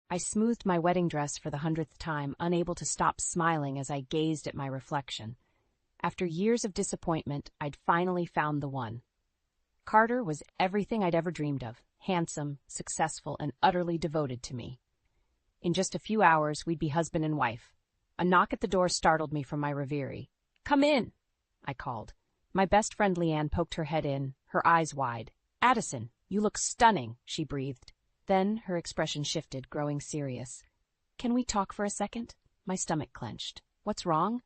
I smoothed my wedding dress for the 100th time, unable to stop smiling as I gazed at my reflection. After years of disappointment, I'd finally found the one. Carter was everything I'd ever dreamed of, handsome, successful, and utterly devoted to me. In just a few hours, we'd be husband and wife. A knock at the door startled me from my reverie. "Come in," I called. My best friend Leanne poked her head in, her eyes wide. "Addison, you look stunning," she breathed. Then her expression shifted, growing serious. "Can we talk for a second?" My stomach clenched. "What's wrong?"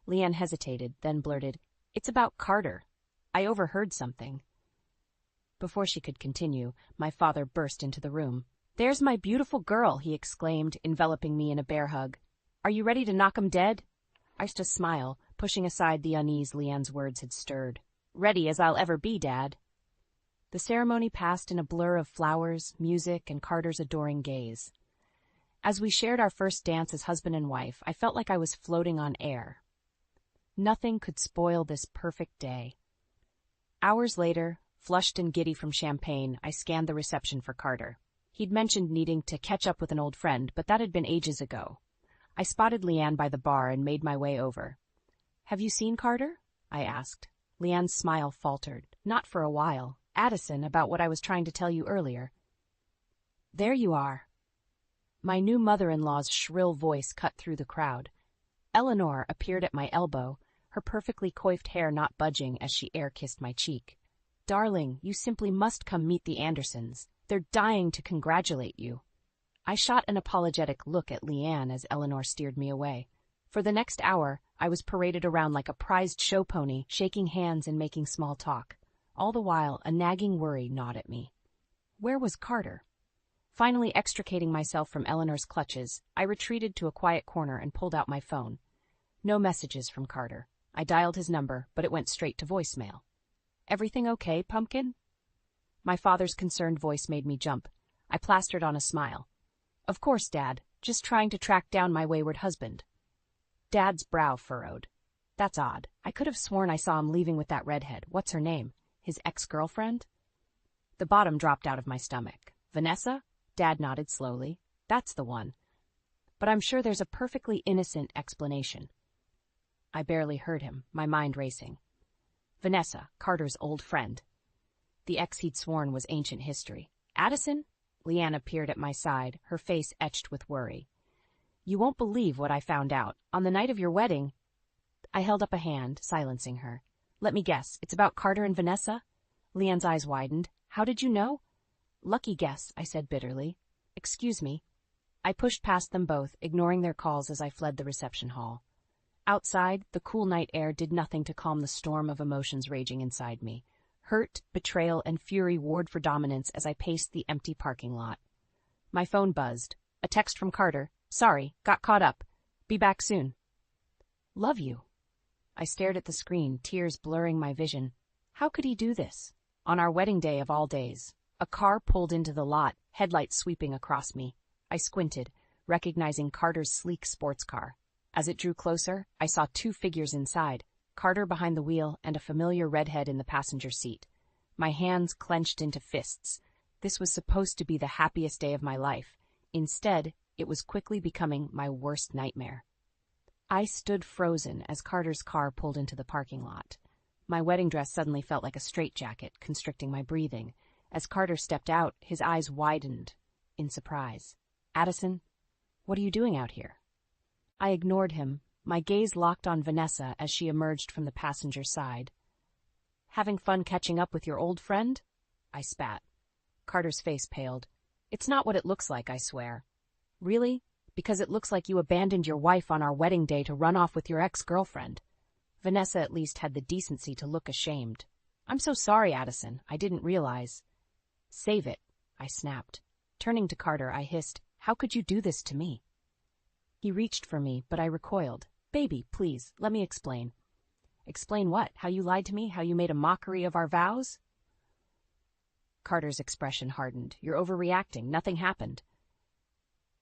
Leanne hesitated, then blurted, "It's about Carter. I overheard something." Before she could continue, my father burst into the room. "There's my beautiful girl," he exclaimed, enveloping me in a bear hug. "Are you ready to knock 'em dead?" I used to smile, pushing aside the unease Leanne's words had stirred. "Ready as I'll ever be, Dad." The ceremony passed in a blur of flowers, music, and Carter's adoring gaze. As we shared our first dance as husband and wife, I felt like I was floating on air. Nothing could spoil this perfect day. Hours later, flushed and giddy from champagne, I scanned the reception for Carter. He'd mentioned needing to catch up with an old friend, but that had been ages ago. I spotted Leanne by the bar and made my way over. "Have you seen Carter?" I asked. Leanne's smile faltered. "Not for a while. Addison, about what I was trying to tell you earlier." "There you are." My new mother-in-law's shrill voice cut through the crowd. Eleanor appeared at my elbow, her perfectly coiffed hair not budging as she air-kissed my cheek. "Darling, you simply must come meet the Andersons. They're dying to congratulate you." I shot an apologetic look at Leanne as Eleanor steered me away. For the next hour, I was paraded around like a prized show pony, shaking hands and making small talk. All the while, a nagging worry gnawed at me. Where was Carter? Finally extricating myself from Eleanor's clutches, I retreated to a quiet corner and pulled out my phone. No messages from Carter. I dialed his number, but it went straight to voicemail. "Everything okay, Pumpkin?" My father's concerned voice made me jump. I plastered on a smile. "Of course, Dad. Just trying to track down my wayward husband." Dad's brow furrowed. "That's odd. I could have sworn I saw him leaving with that redhead. What's her name? His ex-girlfriend?" The bottom dropped out of my stomach. "Vanessa?" Dad nodded slowly. "That's the one. But I'm sure there's a perfectly innocent explanation." I barely heard him, my mind racing. Vanessa, Carter's old friend. The ex he'd sworn was ancient history. "Addison?" Leanne appeared at my side, her face etched with worry. "You won't believe what I found out. On the night of your wedding—" I held up a hand, silencing her. "Let me guess, it's about Carter and Vanessa?" Leanne's eyes widened. "How did you know?" "Lucky guess," I said bitterly. "Excuse me." I pushed past them both, ignoring their calls as I fled the reception hall. Outside, the cool night air did nothing to calm the storm of emotions raging inside me. Hurt, betrayal, and fury warred for dominance as I paced the empty parking lot. My phone buzzed. A text from Carter. "Sorry, got caught up. Be back soon." "Love you." I stared at the screen, tears blurring my vision. How could he do this? On our wedding day of all days. A car pulled into the lot, headlights sweeping across me. I squinted, recognizing Carter's sleek sports car. As it drew closer, I saw two figures inside, Carter behind the wheel and a familiar redhead in the passenger seat. My hands clenched into fists. This was supposed to be the happiest day of my life. Instead, it was quickly becoming my worst nightmare. I stood frozen as Carter's car pulled into the parking lot. My wedding dress suddenly felt like a straitjacket, constricting my breathing. As Carter stepped out, his eyes widened in surprise. "Addison, what are you doing out here?" I ignored him, my gaze locked on Vanessa as she emerged from the passenger side. "Having fun catching up with your old friend?" I spat. Carter's face paled. "It's not what it looks like, I swear." "Really? Because it looks like you abandoned your wife on our wedding day to run off with your ex-girlfriend." Vanessa at least had the decency to look ashamed. "I'm so sorry, Addison. I didn't realize." "Save it," I snapped. Turning to Carter, I hissed, "How could you do this to me?" He reached for me, but I recoiled. "Baby, please, let me explain." "Explain what? How you lied to me? How you made a mockery of our vows?" Carter's expression hardened. "You're overreacting. Nothing happened."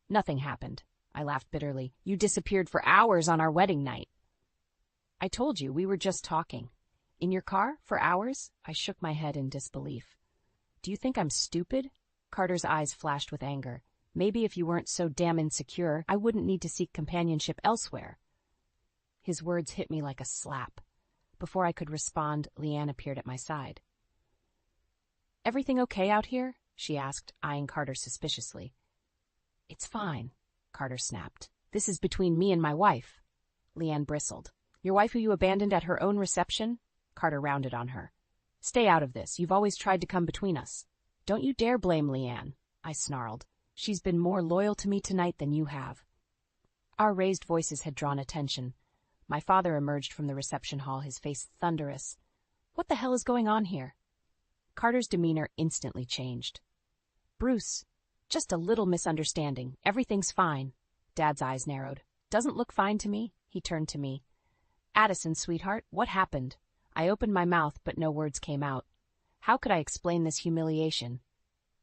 "Nothing happened," I laughed bitterly. "You disappeared for hours on our wedding night." "I told you, we were just talking." "In your car? For hours?" I shook my head in disbelief. "Do you think I'm stupid?" Carter's eyes flashed with anger. Maybe if you weren't so damn insecure, I wouldn't need to seek companionship elsewhere. His words hit me like a slap. Before I could respond, Leanne appeared at my side. "Everything okay out here?" she asked, eyeing Carter suspiciously. "It's fine," Carter snapped. "This is between me and my wife." Leanne bristled. "Your wife who you abandoned at her own reception?" Carter rounded on her. "Stay out of this. You've always tried to come between us." "Don't you dare blame Leanne," I snarled. "She's been more loyal to me tonight than you have." Our raised voices had drawn attention. My father emerged from the reception hall, his face thunderous. "What the hell is going on here?" Carter's demeanor instantly changed. "Bruce, just a little misunderstanding. Everything's fine." Dad's eyes narrowed. "Doesn't look fine to me." He turned to me. "Addison, sweetheart, what happened?" I opened my mouth, but no words came out. How could I explain this humiliation?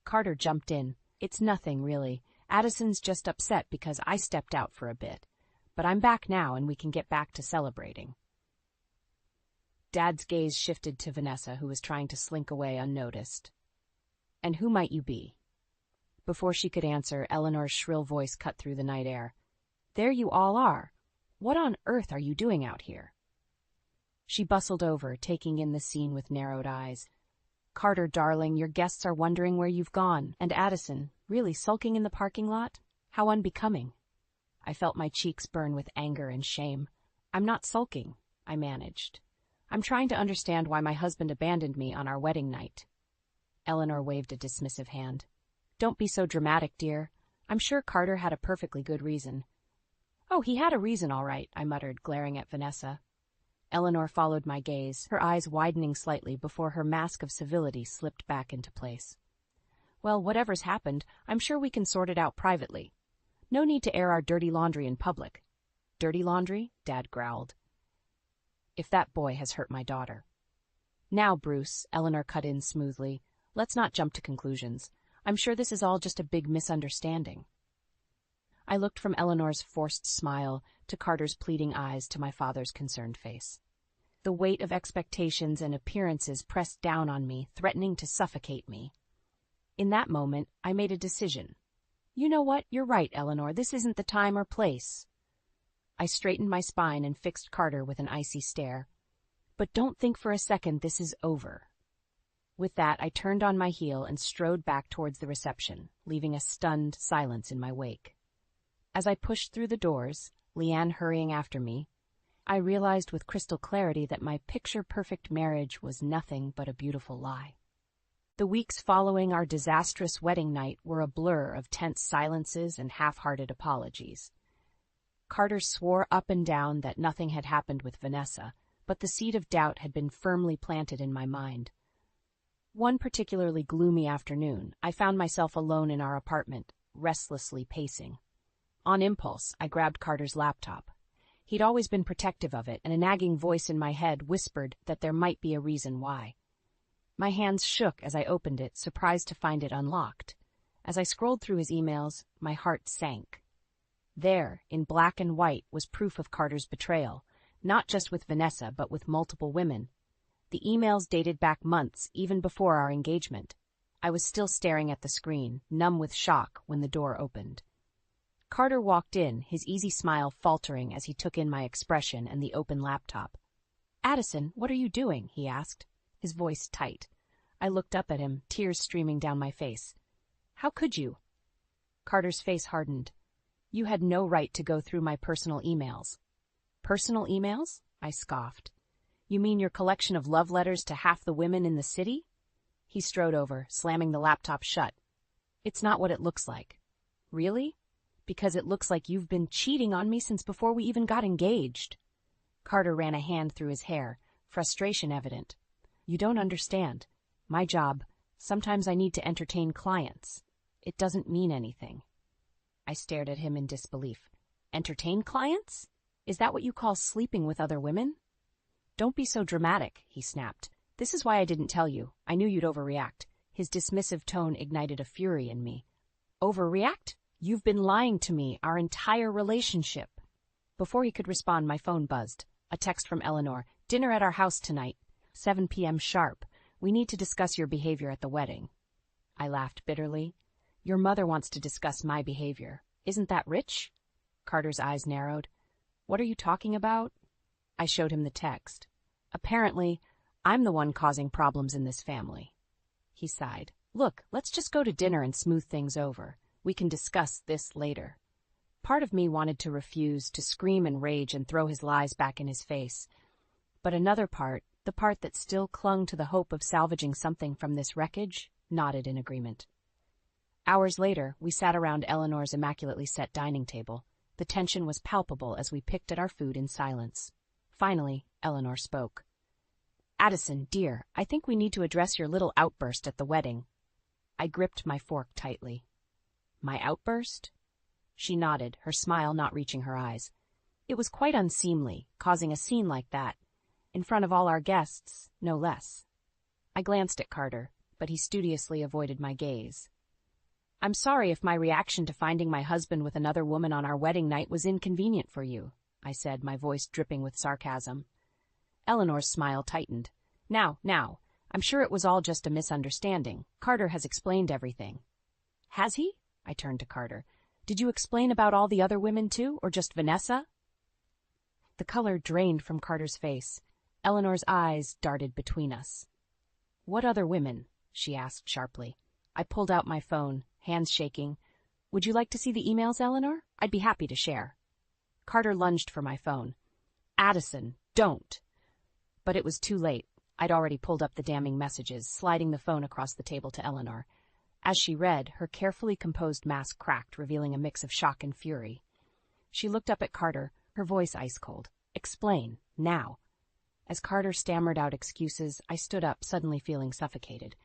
Carter jumped in. "It's nothing, really. Addison's just upset because I stepped out for a bit. But I'm back now and we can get back to celebrating." Dad's gaze shifted to Vanessa, who was trying to slink away unnoticed. "And who might you be?" Before she could answer, Eleanor's shrill voice cut through the night air. "There you all are. What on earth are you doing out here?" She bustled over, taking in the scene with narrowed eyes. "Carter, darling, your guests are wondering where you've gone. And Addison, really sulking in the parking lot? How unbecoming." I felt my cheeks burn with anger and shame. "I'm not sulking," I managed. "I'm trying to understand why my husband abandoned me on our wedding night." Eleanor waved a dismissive hand. "Don't be so dramatic, dear. I'm sure Carter had a perfectly good reason." "Oh, he had a reason, all right," I muttered, glaring at Vanessa. Eleanor followed my gaze, her eyes widening slightly before her mask of civility slipped back into place. "Well, whatever's happened, I'm sure we can sort it out privately. No need to air our dirty laundry in public." "Dirty laundry?" Dad growled. "If that boy has hurt my daughter." "Now, Bruce," Eleanor cut in smoothly, "let's not jump to conclusions. I'm sure this is all just a big misunderstanding." I looked from Eleanor's forced smile to Carter's pleading eyes to my father's concerned face. The weight of expectations and appearances pressed down on me, threatening to suffocate me. In that moment, I made a decision. "You know what? You're right, Eleanor. This isn't the time or place." I straightened my spine and fixed Carter with an icy stare. "But don't think for a second this is over." With that, I turned on my heel and strode back towards the reception, leaving a stunned silence in my wake. As I pushed through the doors, Leanne hurrying after me, I realized with crystal clarity that my picture-perfect marriage was nothing but a beautiful lie. The weeks following our disastrous wedding night were a blur of tense silences and half-hearted apologies. Carter swore up and down that nothing had happened with Vanessa, but the seed of doubt had been firmly planted in my mind. One particularly gloomy afternoon, I found myself alone in our apartment, restlessly pacing. On impulse, I grabbed Carter's laptop. He'd always been protective of it, and a nagging voice in my head whispered that there might be a reason why. My hands shook as I opened it, surprised to find it unlocked. As I scrolled through his emails, my heart sank. There, in black and white, was proof of Carter's betrayal, not just with Vanessa, but with multiple women. The emails dated back months, even before our engagement. I was still staring at the screen, numb with shock, when the door opened. Carter walked in, his easy smile faltering as he took in my expression and the open laptop. "Addison, what are you doing?" he asked, his voice tight. I looked up at him, tears streaming down my face. "How could you?" Carter's face hardened. "You had no right to go through my personal emails." "Personal emails?" I scoffed. "You mean your collection of love letters to half the women in the city?" He strode over, slamming the laptop shut. "It's not what it looks like." "Really?" "Because it looks like you've been cheating on me since before we even got engaged." Carter ran a hand through his hair, frustration evident. "You don't understand. My job, sometimes I need to entertain clients. It doesn't mean anything." I stared at him in disbelief. "Entertain clients? Is that what you call sleeping with other women?" "Don't be so dramatic," he snapped. "This is why I didn't tell you. I knew you'd overreact." His dismissive tone ignited a fury in me. "Overreact? You've been lying to me our entire relationship." Before he could respond, my phone buzzed. A text from Eleanor. "Dinner at our house tonight. 7 p.m. sharp. We need to discuss your behavior at the wedding." I laughed bitterly. Your mother wants to discuss my behavior. Isn't that rich? Carter's eyes narrowed. What are you talking about? I showed him the text. Apparently, I'm the one causing problems in this family. He sighed. Look, let's just go to dinner and smooth things over. We can discuss this later. Part of me wanted to refuse, to scream and rage and throw his lies back in his face. But another part, the part that still clung to the hope of salvaging something from this wreckage, nodded in agreement. Hours later, we sat around Eleanor's immaculately set dining table. The tension was palpable as we picked at our food in silence. Finally, Eleanor spoke. Addison, dear, I think we need to address your little outburst at the wedding. I gripped my fork tightly. My outburst? She nodded, her smile not reaching her eyes. It was quite unseemly, causing a scene like that. In front of all our guests, no less. I glanced at Carter, but he studiously avoided my gaze. I'm sorry if my reaction to finding my husband with another woman on our wedding night was inconvenient for you, I said, my voice dripping with sarcasm. Eleanor's smile tightened. Now, I'm sure it was all just a misunderstanding. Carter has explained everything. Has he? I turned to Carter. Did you explain about all the other women too, or just Vanessa? The color drained from Carter's face. Eleanor's eyes darted between us. What other women? She asked sharply. I pulled out my phone, hands shaking. Would you like to see the emails, Eleanor? I'd be happy to share. Carter lunged for my phone. Addison, don't. But it was too late. I'd already pulled up the damning messages, sliding the phone across the table to Eleanor. As she read, her carefully composed mask cracked, revealing a mix of shock and fury. She looked up at Carter, her voice ice-cold. Explain, now. As Carter stammered out excuses, I stood up, suddenly feeling suffocated.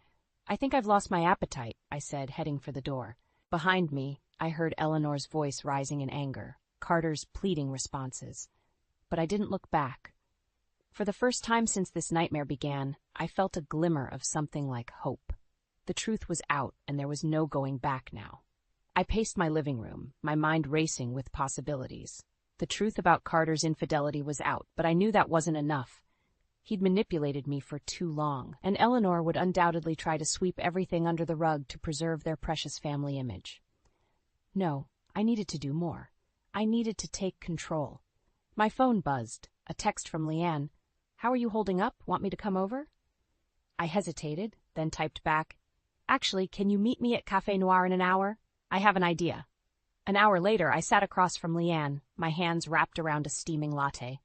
I think I've lost my appetite, I said, heading for the door. Behind me, I heard Eleanor's voice rising in anger, Carter's pleading responses. But I didn't look back. For the first time since this nightmare began, I felt a glimmer of something like hope. The truth was out, and there was no going back now. I paced my living room, my mind racing with possibilities. The truth about Carter's infidelity was out, but I knew that wasn't enough. He'd manipulated me for too long, and Eleanor would undoubtedly try to sweep everything under the rug to preserve their precious family image. No, I needed to do more. I needed to take control. My phone buzzed, a text from Leanne. How are you holding up? Want me to come over? I hesitated, then typed back, Actually, can you meet me at Café Noir in an hour? I have an idea. An hour later, I sat across from Leanne, my hands wrapped around a steaming latte.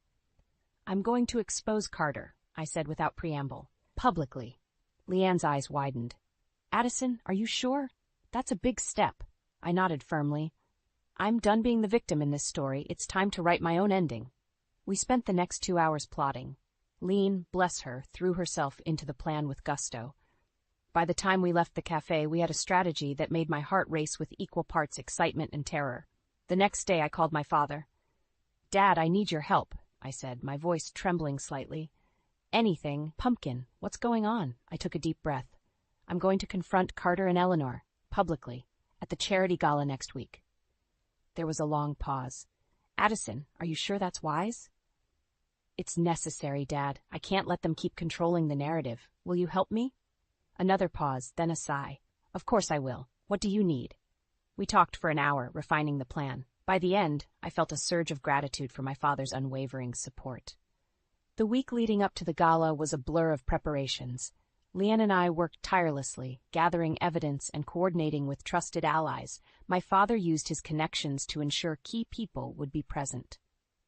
I'm going to expose Carter, I said without preamble. Publicly. Leanne's eyes widened. Addison, are you sure? That's a big step. I nodded firmly. I'm done being the victim in this story. It's time to write my own ending. We spent the next 2 hours plotting. Lean, bless her, threw herself into the plan with gusto. By the time we left the cafe, we had a strategy that made my heart race with equal parts excitement and terror. The next day, I called my father. Dad, I need your help, I said, my voice trembling slightly. Anything. Pumpkin, what's going on? I took a deep breath. I'm going to confront Carter and Eleanor, publicly, at the charity gala next week. There was a long pause. Addison, are you sure that's wise? It's necessary, Dad. I can't let them keep controlling the narrative. Will you help me? Another pause, then a sigh. Of course I will. What do you need? We talked for an hour, refining the plan. By the end, I felt a surge of gratitude for my father's unwavering support. The week leading up to the gala was a blur of preparations. Leanne and I worked tirelessly, gathering evidence and coordinating with trusted allies. My father used his connections to ensure key people would be present.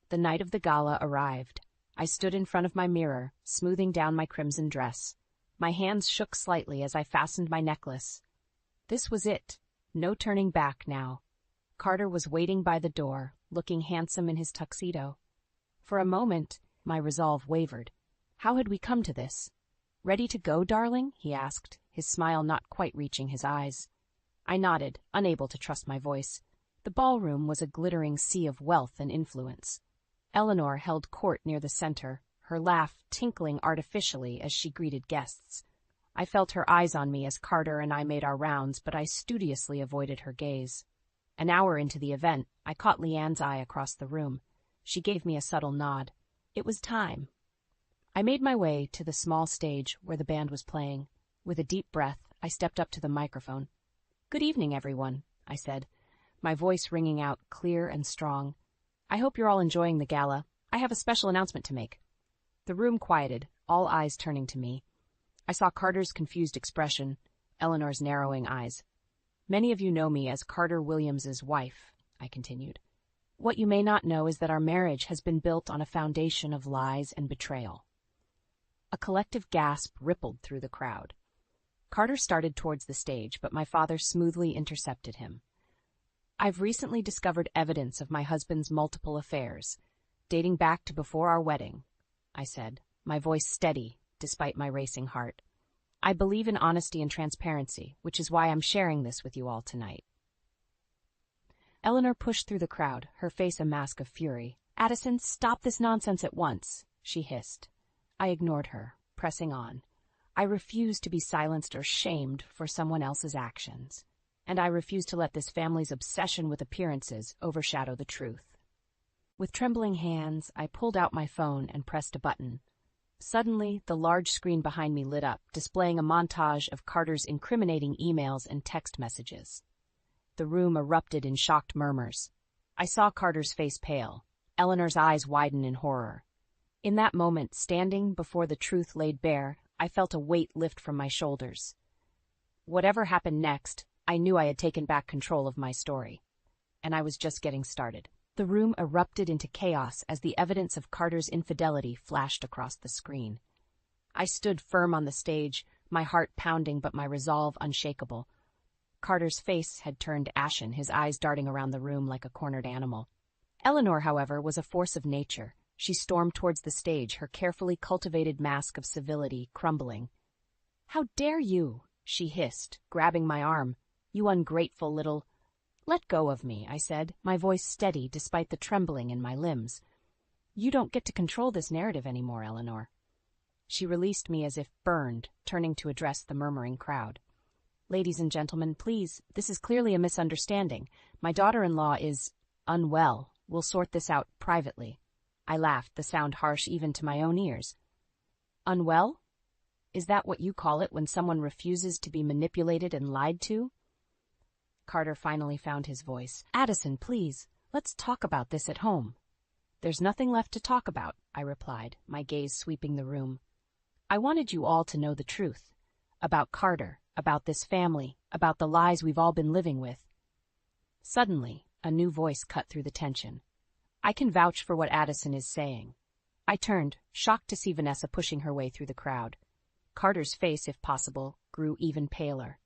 The night of the gala arrived. I stood in front of my mirror, smoothing down my crimson dress. My hands shook slightly as I fastened my necklace. This was it. No turning back now. Carter was waiting by the door, looking handsome in his tuxedo. For a moment, my resolve wavered. How had we come to this? Ready to go, darling? He asked, his smile not quite reaching his eyes. I nodded, unable to trust my voice. The ballroom was a glittering sea of wealth and influence. Eleanor held court near the center, her laugh tinkling artificially as she greeted guests. I felt her eyes on me as Carter and I made our rounds, but I studiously avoided her gaze. An hour into the event, I caught Leanne's eye across the room. She gave me a subtle nod. It was time. I made my way to the small stage where the band was playing. With a deep breath, I stepped up to the microphone. Good evening, everyone, I said, my voice ringing out clear and strong. I hope you're all enjoying the gala. I have a special announcement to make. The room quieted, all eyes turning to me. I saw Carter's confused expression, Eleanor's narrowing eyes. Many of you know me as Carter Williams's wife, I continued. What you may not know is that our marriage has been built on a foundation of lies and betrayal. A collective gasp rippled through the crowd. Carter started towards the stage, but my father smoothly intercepted him. I've recently discovered evidence of my husband's multiple affairs, dating back to before our wedding, I said, my voice steady despite my racing heart. I believe in honesty and transparency, which is why I'm sharing this with you all tonight. Eleanor pushed through the crowd, her face a mask of fury. Addison, stop this nonsense at once, she hissed. I ignored her, pressing on. I refuse to be silenced or shamed for someone else's actions, and I refuse to let this family's obsession with appearances overshadow the truth. With trembling hands, I pulled out my phone and pressed a button. Suddenly, the large screen behind me lit up, displaying a montage of Carter's incriminating emails and text messages. The room erupted in shocked murmurs. I saw Carter's face pale, Eleanor's eyes widen in horror. In that moment, standing before the truth laid bare, I felt a weight lift from my shoulders. Whatever happened next, I knew I had taken back control of my story. And I was just getting started. The room erupted into chaos as the evidence of Carter's infidelity flashed across the screen. I stood firm on the stage, my heart pounding but my resolve unshakable. Carter's face had turned ashen, his eyes darting around the room like a cornered animal. Eleanor, however, was a force of nature. She stormed towards the stage, her carefully cultivated mask of civility crumbling. "How dare you?" she hissed, grabbing my arm. "You ungrateful little—" "Let go of me," I said, my voice steady despite the trembling in my limbs. "You don't get to control this narrative anymore, Eleanor." She released me as if burned, turning to address the murmuring crowd. "Ladies and gentlemen, please, this is clearly a misunderstanding. My daughter-in-law is unwell. We'll sort this out privately." I laughed, the sound harsh even to my own ears. "Unwell? Is that what you call it when someone refuses to be manipulated and lied to?" Carter finally found his voice. "Addison, please, let's talk about this at home." "There's nothing left to talk about," I replied, my gaze sweeping the room. "I wanted you all to know the truth. About Carter, about this family, about the lies we've all been living with." Suddenly, a new voice cut through the tension. "I can vouch for what Addison is saying." I turned, shocked to see Vanessa pushing her way through the crowd. Carter's face, if possible, grew even paler.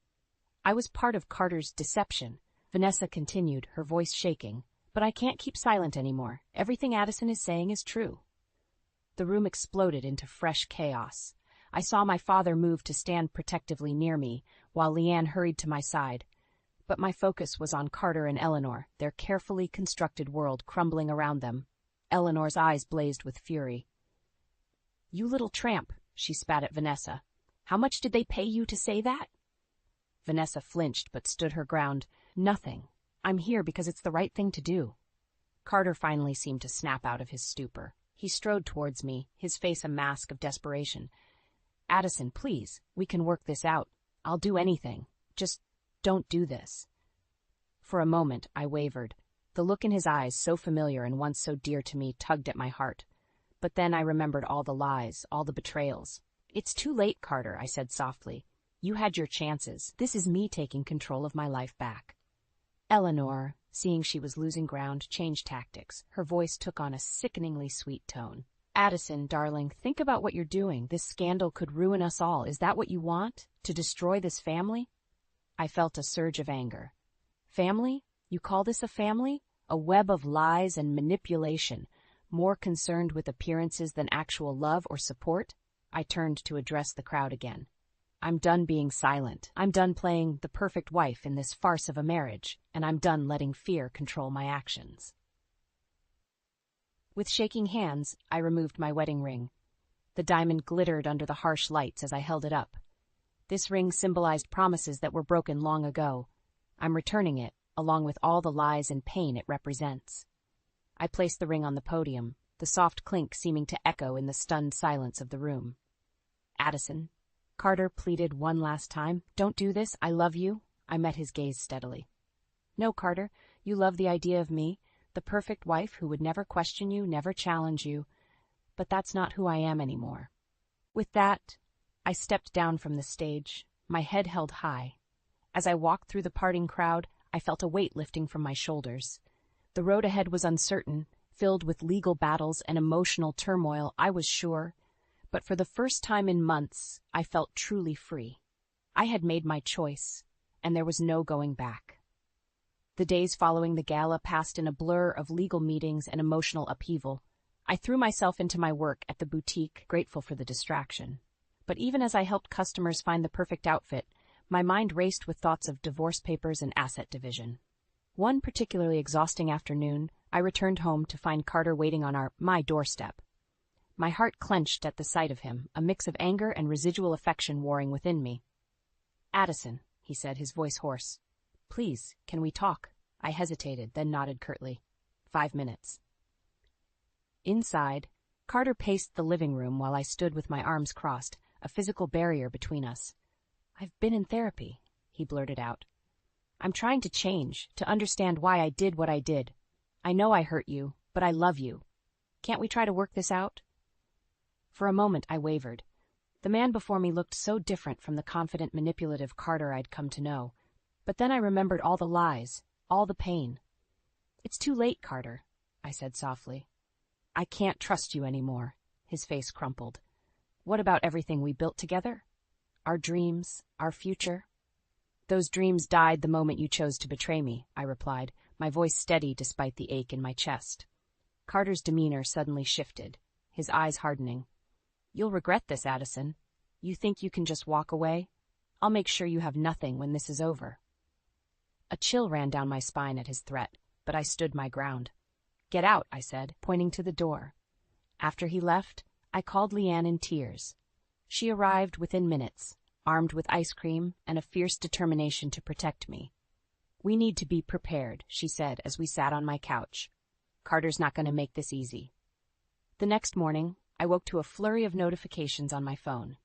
"I was part of Carter's deception," Vanessa continued, her voice shaking. "But I can't keep silent anymore. Everything Addison is saying is true." The room exploded into fresh chaos. I saw my father move to stand protectively near me, while Leanne hurried to my side. But my focus was on Carter and Eleanor, their carefully constructed world crumbling around them. Eleanor's eyes blazed with fury. "You little tramp," she spat at Vanessa. "How much did they pay you to say that?" Vanessa flinched but stood her ground. "Nothing. I'm here because it's the right thing to do." Carter finally seemed to snap out of his stupor. He strode towards me, his face a mask of desperation. "Addison, please, we can work this out. I'll do anything. Just don't do this." For a moment, I wavered. The look in his eyes, so familiar and once so dear to me, tugged at my heart. But then I remembered all the lies, all the betrayals. "It's too late, Carter," I said softly. "You had your chances. This is me taking control of my life back." Eleanor, seeing she was losing ground, changed tactics. Her voice took on a sickeningly sweet tone. "Addison, darling, think about what you're doing. This scandal could ruin us all. Is that what you want? To destroy this family?" I felt a surge of anger. "Family? You call this a family? A web of lies and manipulation, more concerned with appearances than actual love or support?" I turned to address the crowd again. "I'm done being silent. I'm done playing the perfect wife in this farce of a marriage, and I'm done letting fear control my actions." With shaking hands, I removed my wedding ring. The diamond glittered under the harsh lights as I held it up. This ring symbolized promises that were broken long ago. I'm returning it, along with all the lies and pain it represents. I placed the ring on the podium, the soft clink seeming to echo in the stunned silence of the room. "Addison," Carter pleaded one last time, "don't do this. I love you. I met his gaze steadily. No, Carter, you love the idea of me, the perfect wife who would never question you, never challenge you, but that's not who I am anymore. With that, I stepped down from the stage, my head held high. As I walked through the parting crowd, I felt a weight lifting from my shoulders. The road ahead was uncertain, filled with legal battles and emotional turmoil, I was sure, but for the first time in months, I felt truly free. I had made my choice, and there was no going back. The days following the gala passed in a blur of legal meetings and emotional upheaval. I threw myself into my work at the boutique, grateful for the distraction. But even as I helped customers find the perfect outfit, my mind raced with thoughts of divorce papers and asset division. One particularly exhausting afternoon, I returned home to find Carter waiting on my doorstep. My heart clenched at the sight of him, a mix of anger and residual affection warring within me. "Addison," he said, his voice hoarse. "Please, can we talk?" I hesitated, then nodded curtly. 5 minutes. Inside, Carter paced the living room while I stood with my arms crossed, a physical barrier between us. "I've been in therapy," he blurted out. "I'm trying to change, to understand why I did what I did. I know I hurt you, but I love you. Can't we try to work this out?" For a moment I wavered. The man before me looked so different from the confident, manipulative Carter I'd come to know. But then I remembered all the lies, all the pain. "It's too late, Carter," I said softly. "I can't trust you anymore." His face crumpled. "What about everything we built together? Our dreams, our future?" "Those dreams died the moment you chose to betray me," I replied, my voice steady despite the ache in my chest. Carter's demeanor suddenly shifted, his eyes hardening. "You'll regret this, Addison. You think you can just walk away? I'll make sure you have nothing when this is over." A chill ran down my spine at his threat, but I stood my ground. "Get out," I said, pointing to the door. After he left, I called Leanne in tears. She arrived within minutes, armed with ice cream and a fierce determination to protect me. "We need to be prepared," she said as we sat on my couch. "Carter's not going to make this easy." The next morning, I woke to a flurry of notifications on my phone.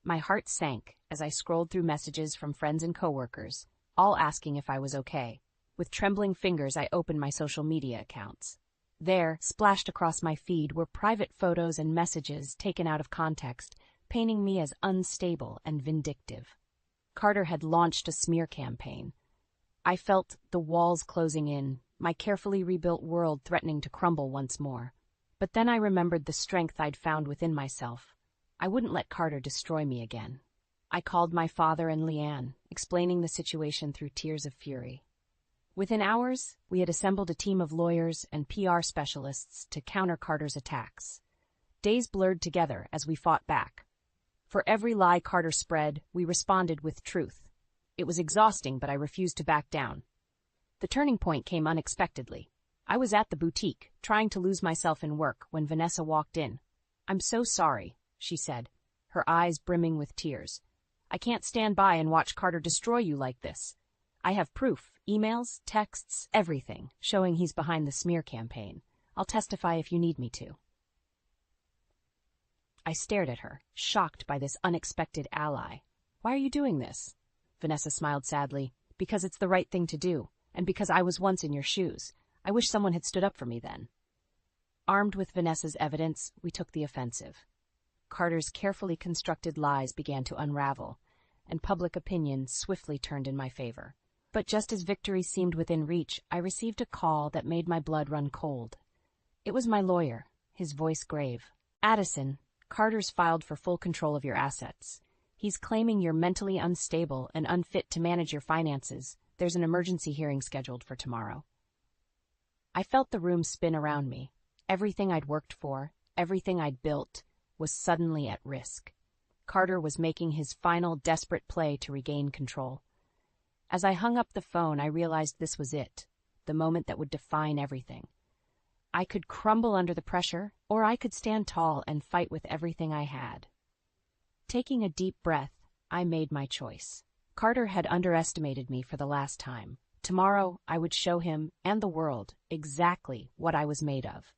My heart sank as I scrolled through messages from friends and coworkers, all asking if I was okay. With trembling fingers, I opened my social media accounts. There, splashed across my feed, were private photos and messages taken out of context, painting me as unstable and vindictive. Carter had launched a smear campaign. I felt the walls closing in, my carefully rebuilt world threatening to crumble once more. But then I remembered the strength I'd found within myself. I wouldn't let Carter destroy me again. I called my father and Leanne, explaining the situation through tears of fury. Within hours, we had assembled a team of lawyers and PR specialists to counter Carter's attacks. Days blurred together as we fought back. For every lie Carter spread, we responded with truth. It was exhausting, but I refused to back down. The turning point came unexpectedly. I was at the boutique, trying to lose myself in work, when Vanessa walked in. "I'm so sorry," she said, her eyes brimming with tears. "I can't stand by and watch Carter destroy you like this. I have proof, emails, texts, everything, showing he's behind the smear campaign. I'll testify if you need me to." I stared at her, shocked by this unexpected ally. "Why are you doing this?" Vanessa smiled sadly. "Because it's the right thing to do, and because I was once in your shoes. I wish someone had stood up for me then." Armed with Vanessa's evidence, we took the offensive. Carter's carefully constructed lies began to unravel, and public opinion swiftly turned in my favor. But just as victory seemed within reach, I received a call that made my blood run cold. It was my lawyer, his voice grave. "Addison, Carter's filed for full control of your assets. He's claiming you're mentally unstable and unfit to manage your finances. There's an emergency hearing scheduled for tomorrow." I felt the room spin around me. Everything I'd worked for, everything I'd built, was suddenly at risk. Carter was making his final desperate play to regain control. As I hung up the phone, I realized this was it, the moment that would define everything. I could crumble under the pressure, or I could stand tall and fight with everything I had. Taking a deep breath, I made my choice. Carter had underestimated me for the last time. Tomorrow, I would show him and the world exactly what I was made of.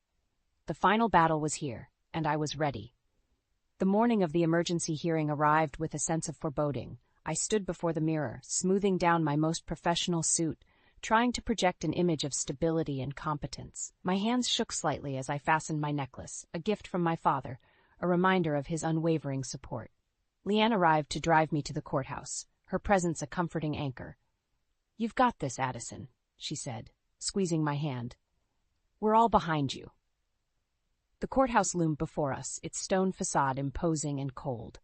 The final battle was here, and I was ready. The morning of the emergency hearing arrived with a sense of foreboding. I stood before the mirror, smoothing down my most professional suit, trying to project an image of stability and competence. My hands shook slightly as I fastened my necklace, a gift from my father, a reminder of his unwavering support. Leanne arrived to drive me to the courthouse, her presence a comforting anchor. "You've got this, Addison," she said, squeezing my hand. "We're all behind you." The courthouse loomed before us, its stone facade imposing and cold.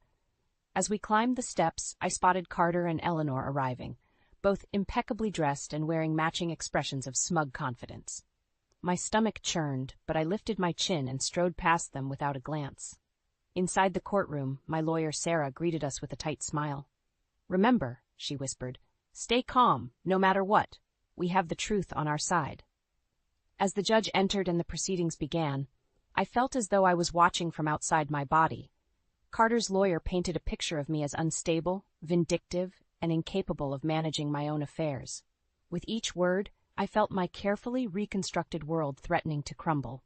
As we climbed the steps, I spotted Carter and Eleanor arriving, both impeccably dressed and wearing matching expressions of smug confidence. My stomach churned, but I lifted my chin and strode past them without a glance. Inside the courtroom, my lawyer Sarah greeted us with a tight smile. "Remember," she whispered, "stay calm, no matter what. We have the truth on our side." As the judge entered and the proceedings began, I felt as though I was watching from outside my body. Carter's lawyer painted a picture of me as unstable, vindictive, and incapable of managing my own affairs. With each word, I felt my carefully reconstructed world threatening to crumble.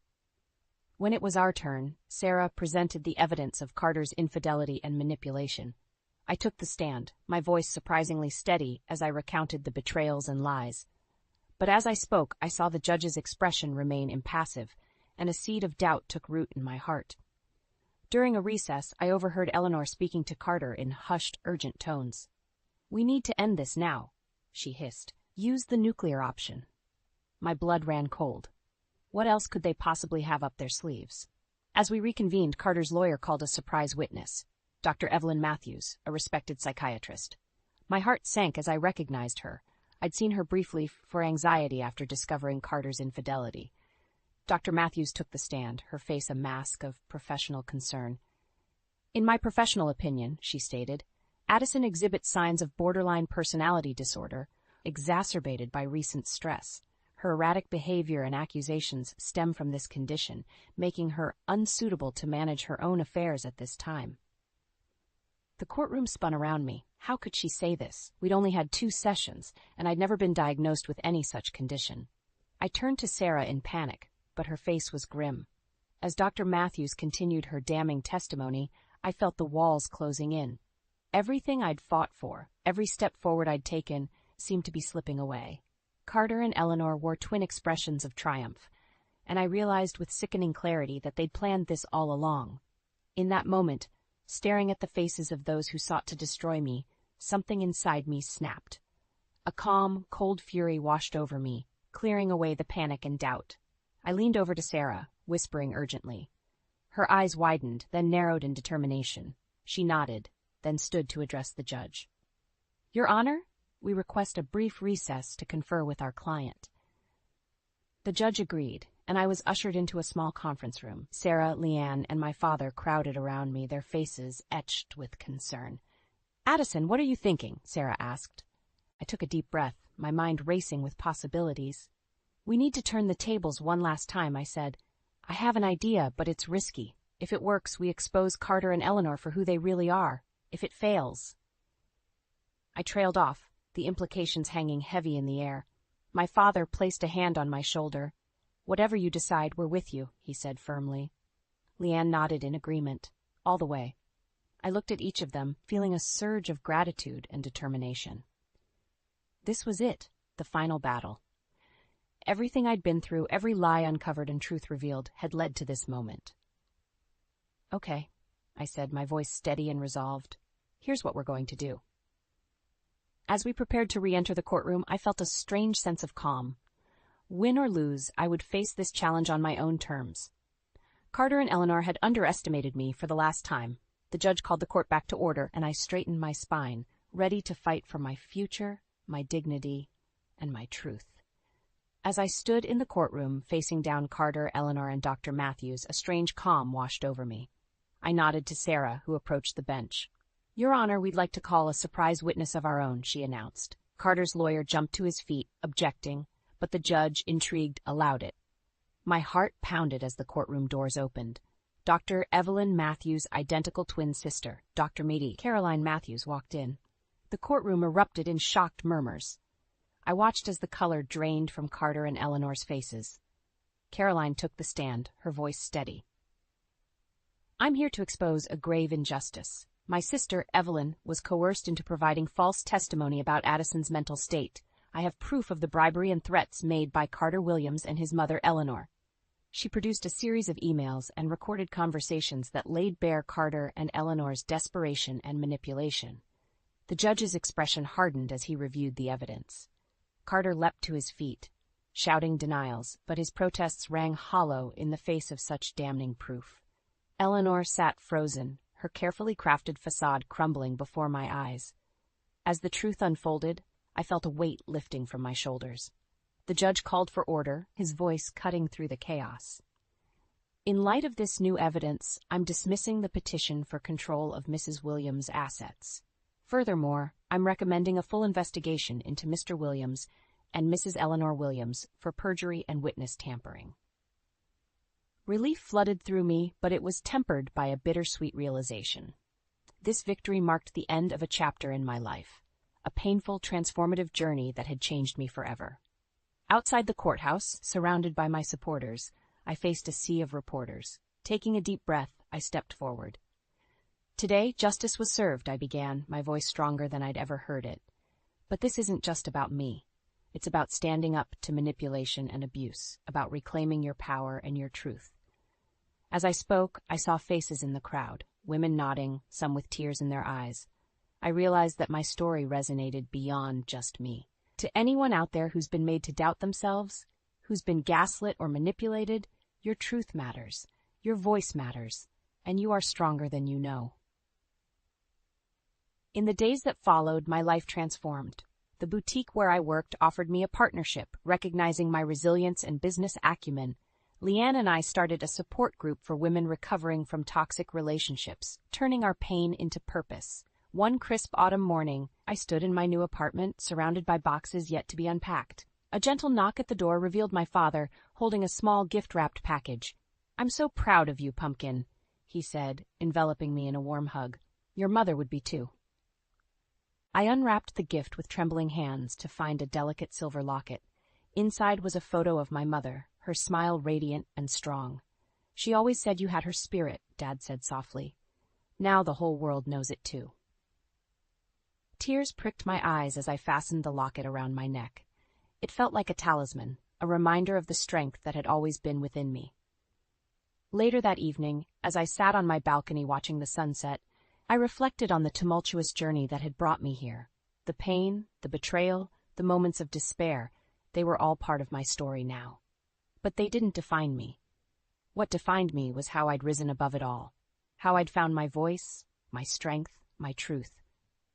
When it was our turn, Sarah presented the evidence of Carter's infidelity and manipulation. I took the stand, my voice surprisingly steady as I recounted the betrayals and lies. But as I spoke, I saw the judge's expression remain impassive, and a seed of doubt took root in my heart. During a recess, I overheard Eleanor speaking to Carter in hushed, urgent tones. "We need to end this now," she hissed. "Use the nuclear option." My blood ran cold. What else could they possibly have up their sleeves? As we reconvened, Carter's lawyer called a surprise witness, Dr. Evelyn Matthews, a respected psychiatrist. My heart sank as I recognized her. I'd seen her briefly for anxiety after discovering Carter's infidelity. Dr. Matthews took the stand, her face a mask of professional concern. "In my professional opinion," she stated, "Addison exhibits signs of borderline personality disorder, exacerbated by recent stress. Her erratic behavior and accusations stem from this condition, making her unsuitable to manage her own affairs at this time." The courtroom spun around me. How could she say this? We'd only had 2 sessions, and I'd never been diagnosed with any such condition. I turned to Sarah in panic, but her face was grim. As Dr. Matthews continued her damning testimony, I felt the walls closing in. Everything I'd fought for, every step forward I'd taken, seemed to be slipping away. Carter and Eleanor wore twin expressions of triumph, and I realized with sickening clarity that they'd planned this all along. In that moment, staring at the faces of those who sought to destroy me, something inside me snapped. A calm, cold fury washed over me, clearing away the panic and doubt. I leaned over to Sarah, whispering urgently. Her eyes widened, then narrowed in determination. She nodded, then stood to address the judge. "Your Honor, we request a brief recess to confer with our client." The judge agreed, and I was ushered into a small conference room. Sarah, Leanne, and my father crowded around me, their faces etched with concern. "Addison, what are you thinking?" Sarah asked. I took a deep breath, my mind racing with possibilities. "We need to turn the tables one last time," I said. "I have an idea, but it's risky. If it works, we expose Carter and Eleanor for who they really are. If it fails..." I trailed off, the implications hanging heavy in the air. My father placed a hand on my shoulder. "Whatever you decide, we're with you," he said firmly. Leanne nodded in agreement, all the way. I looked at each of them, feeling a surge of gratitude and determination. This was it, the final battle. Everything I'd been through, every lie uncovered and truth revealed, had led to this moment. "Okay," I said, my voice steady and resolved. "Here's what we're going to do." As we prepared to re-enter the courtroom, I felt a strange sense of calm. Win or lose, I would face this challenge on my own terms. Carter and Eleanor had underestimated me for the last time. The judge called the court back to order, and I straightened my spine, ready to fight for my future, my dignity, and my truth. As I stood in the courtroom, facing down Carter, Eleanor, and Dr. Matthews, a strange calm washed over me. I nodded to Sarah, who approached the bench. "Your Honor, we'd like to call a surprise witness of our own," she announced. Carter's lawyer jumped to his feet, objecting, but the judge, intrigued, allowed it. My heart pounded as the courtroom doors opened. Dr. Evelyn Matthews' identical twin sister, Dr. Caroline Matthews, walked in. The courtroom erupted in shocked murmurs. I watched as the color drained from Carter and Eleanor's faces. Caroline took the stand, her voice steady. "I'm here to expose a grave injustice. My sister, Evelyn, was coerced into providing false testimony about Addison's mental state. I have proof of the bribery and threats made by Carter Williams and his mother, Eleanor. She produced a series of emails and recorded conversations that laid bare Carter and Eleanor's desperation and manipulation. The judge's expression hardened as he reviewed the evidence. Carter leapt to his feet, shouting denials, but his protests rang hollow in the face of such damning proof. Eleanor sat frozen, her carefully crafted facade crumbling before my eyes. As the truth unfolded, I felt a weight lifting from my shoulders. The judge called for order, his voice cutting through the chaos. In light of this new evidence, I'm dismissing the petition for control of Mrs. Williams' assets. Furthermore, I'm recommending a full investigation into Mr. Williams and Mrs. Eleanor Williams for perjury and witness tampering. Relief flooded through me, but it was tempered by a bittersweet realization. This victory marked the end of a chapter in my life, a painful, transformative journey that had changed me forever. Outside the courthouse, surrounded by my supporters, I faced a sea of reporters. Taking a deep breath, I stepped forward. Today, justice was served, I began, my voice stronger than I'd ever heard it. But this isn't just about me. It's about standing up to manipulation and abuse, about reclaiming your power and your truth. As I spoke, I saw faces in the crowd, women nodding, some with tears in their eyes. I realized that my story resonated beyond just me. To anyone out there who's been made to doubt themselves, who's been gaslit or manipulated, your truth matters, your voice matters, and you are stronger than you know. In the days that followed, my life transformed. The boutique where I worked offered me a partnership, recognizing my resilience and business acumen. Leanne and I started a support group for women recovering from toxic relationships, turning our pain into purpose. One crisp autumn morning, I stood in my new apartment, surrounded by boxes yet to be unpacked. A gentle knock at the door revealed my father, holding a small gift-wrapped package. "I'm so proud of you, Pumpkin," he said, enveloping me in a warm hug. "Your mother would be too." I unwrapped the gift with trembling hands to find a delicate silver locket. Inside was a photo of my mother, her smile radiant and strong. "She always said you had her spirit," Dad said softly. "Now the whole world knows it too." Tears pricked my eyes as I fastened the locket around my neck. It felt like a talisman, a reminder of the strength that had always been within me. Later that evening, as I sat on my balcony watching the sunset, I reflected on the tumultuous journey that had brought me here. The pain, the betrayal, the moments of despair, they were all part of my story now. But they didn't define me. What defined me was how I'd risen above it all, how I'd found my voice, my strength, my truth.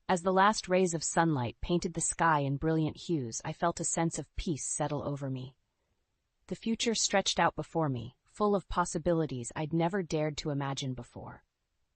As the last rays of sunlight painted the sky in brilliant hues, I felt a sense of peace settle over me. The future stretched out before me, full of possibilities I'd never dared to imagine before.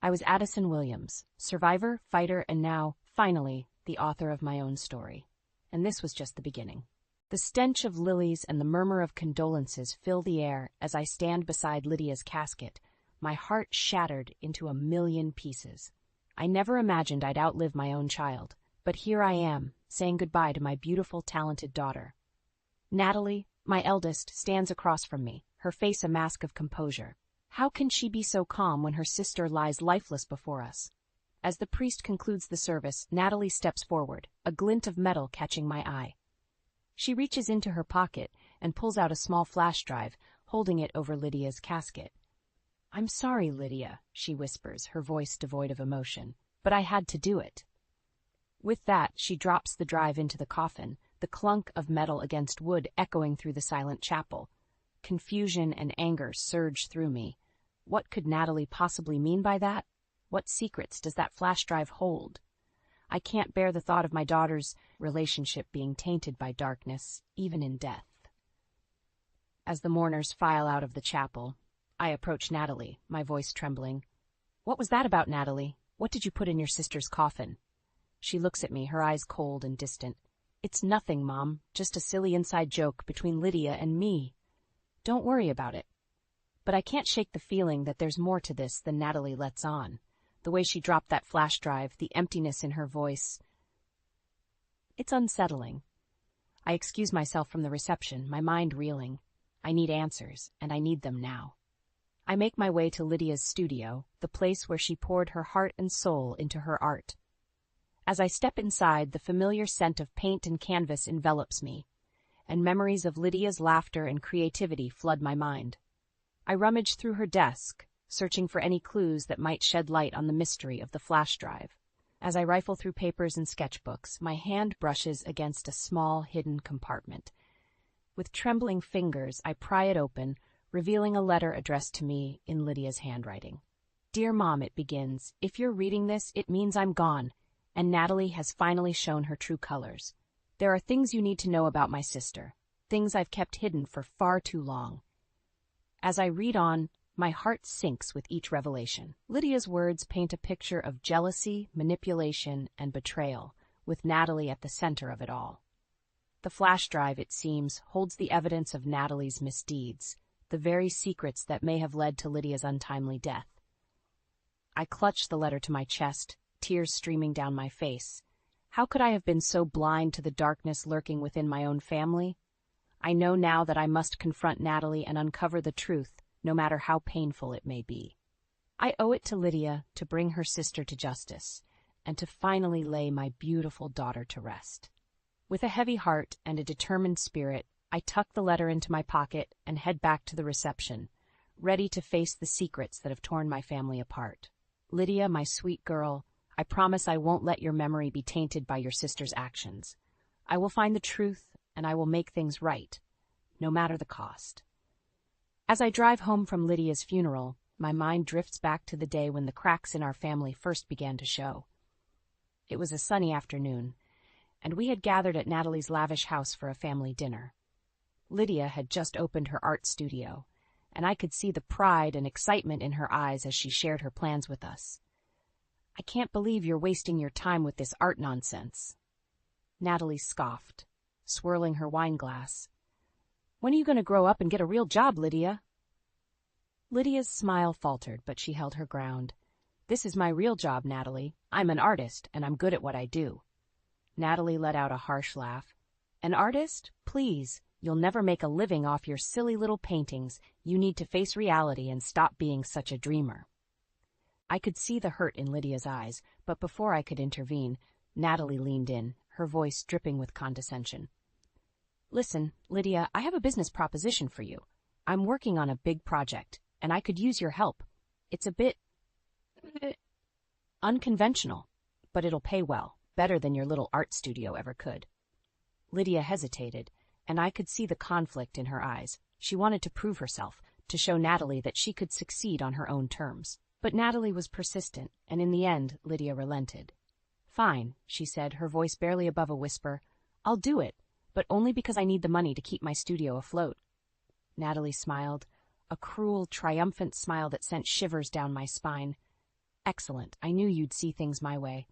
I was Addison Williams, survivor, fighter, and now, finally, the author of my own story. And this was just the beginning. The stench of lilies and the murmur of condolences fill the air as I stand beside Lydia's casket, my heart shattered into a million pieces. I never imagined I'd outlive my own child, but here I am, saying goodbye to my beautiful, talented daughter. Natalie, my eldest, stands across from me, her face a mask of composure. How can she be so calm when her sister lies lifeless before us? As the priest concludes the service, Natalie steps forward, a glint of metal catching my eye. She reaches into her pocket and pulls out a small flash drive, holding it over Lydia's casket. "I'm sorry, Lydia," she whispers, her voice devoid of emotion, "but I had to do it." With that, she drops the drive into the coffin, the clunk of metal against wood echoing through the silent chapel. Confusion and anger surge through me. What could Natalie possibly mean by that? What secrets does that flash drive hold? I can't bear the thought of my daughter's relationship being tainted by darkness, even in death. As the mourners file out of the chapel, I approach Natalie, my voice trembling. "What was that about, Natalie? What did you put in your sister's coffin?" She looks at me, her eyes cold and distant. "It's nothing, Mom, just a silly inside joke between Lydia and me. Don't worry about it." But I can't shake the feeling that there's more to this than Natalie lets on. The way she dropped that flash drive, the emptiness in her voice. It's unsettling. I excuse myself from the reception, my mind reeling. I need answers, and I need them now. I make my way to Lydia's studio, the place where she poured her heart and soul into her art. As I step inside, the familiar scent of paint and canvas envelops me, and memories of Lydia's laughter and creativity flood my mind. I rummage through her desk, searching for any clues that might shed light on the mystery of the flash drive. As I rifle through papers and sketchbooks, my hand brushes against a small, hidden compartment. With trembling fingers, I pry it open, revealing a letter addressed to me in Lydia's handwriting. "Dear Mom," it begins, "if you're reading this, it means I'm gone, and Natalie has finally shown her true colors. There are things you need to know about my sister, things I've kept hidden for far too long." As I read on, my heart sinks with each revelation. Lydia's words paint a picture of jealousy, manipulation, and betrayal, with Natalie at the center of it all. The flash drive, it seems, holds the evidence of Natalie's misdeeds, the very secrets that may have led to Lydia's untimely death. I clutch the letter to my chest, tears streaming down my face. How could I have been so blind to the darkness lurking within my own family? I know now that I must confront Natalie and uncover the truth, no matter how painful it may be. I owe it to Lydia to bring her sister to justice, and to finally lay my beautiful daughter to rest. With a heavy heart and a determined spirit, I tuck the letter into my pocket and head back to the reception, ready to face the secrets that have torn my family apart. Lydia, my sweet girl, I promise I won't let your memory be tainted by your sister's actions. I will find the truth, and I will make things right, no matter the cost. As I drive home from Lydia's funeral, my mind drifts back to the day when the cracks in our family first began to show. It was a sunny afternoon, and we had gathered at Natalie's lavish house for a family dinner. Lydia had just opened her art studio, and I could see the pride and excitement in her eyes as she shared her plans with us. "I can't believe you're wasting your time with this art nonsense." Natalie scoffed, swirling her wine glass. "When are you going to grow up and get a real job, Lydia?" Lydia's smile faltered, but she held her ground. "This is my real job, Natalie. I'm an artist, and I'm good at what I do." Natalie let out a harsh laugh. "An artist? Please. You'll never make a living off your silly little paintings. You need to face reality and stop being such a dreamer." I could see the hurt in Lydia's eyes, but before I could intervene, Natalie leaned in, her voice dripping with condescension. "Listen, Lydia, I have a business proposition for you. I'm working on a big project, and I could use your help. It's a bit unconventional, but it'll pay well, better than your little art studio ever could." Lydia hesitated, and I could see the conflict in her eyes. She wanted to prove herself, to show Natalie that she could succeed on her own terms. But Natalie was persistent, and in the end, Lydia relented. "Fine," she said, her voice barely above a whisper. "I'll do it, but only because I need the money to keep my studio afloat." Natalie smiled, a cruel, triumphant smile that sent shivers down my spine. "Excellent. I knew you'd see things my way."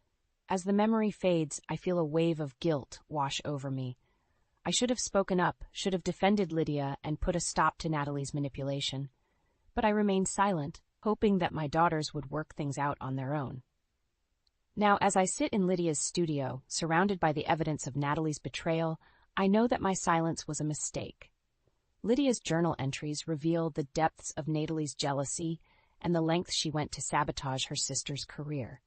As the memory fades, I feel a wave of guilt wash over me. I should have spoken up, should have defended Lydia, and put a stop to Natalie's manipulation. But I remained silent, hoping that my daughters would work things out on their own. Now, as I sit in Lydia's studio, surrounded by the evidence of Natalie's betrayal, I know that my silence was a mistake. Lydia's journal entries reveal the depths of Natalie's jealousy and the lengths she went to sabotage her sister's career.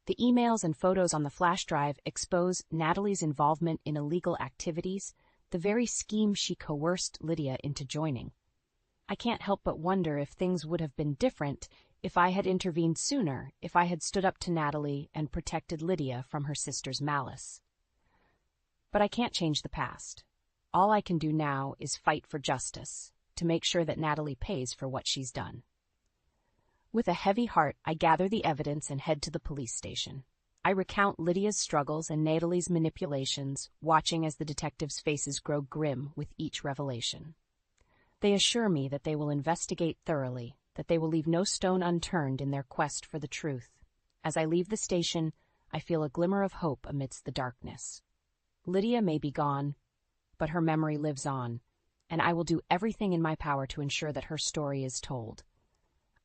The emails and photos on the flash drive expose Natalie's involvement in illegal activities, the very scheme she coerced Lydia into joining. I can't help but wonder if things would have been different if I had intervened sooner, if I had stood up to Natalie and protected Lydia from her sister's malice. But I can't change the past. All I can do now is fight for justice, to make sure that Natalie pays for what she's done. With a heavy heart, I gather the evidence and head to the police station. I recount Lydia's struggles and Natalie's manipulations, watching as the detectives' faces grow grim with each revelation. They assure me that they will investigate thoroughly, that they will leave no stone unturned in their quest for the truth. As I leave the station, I feel a glimmer of hope amidst the darkness. Lydia may be gone, but her memory lives on, and I will do everything in my power to ensure that her story is told.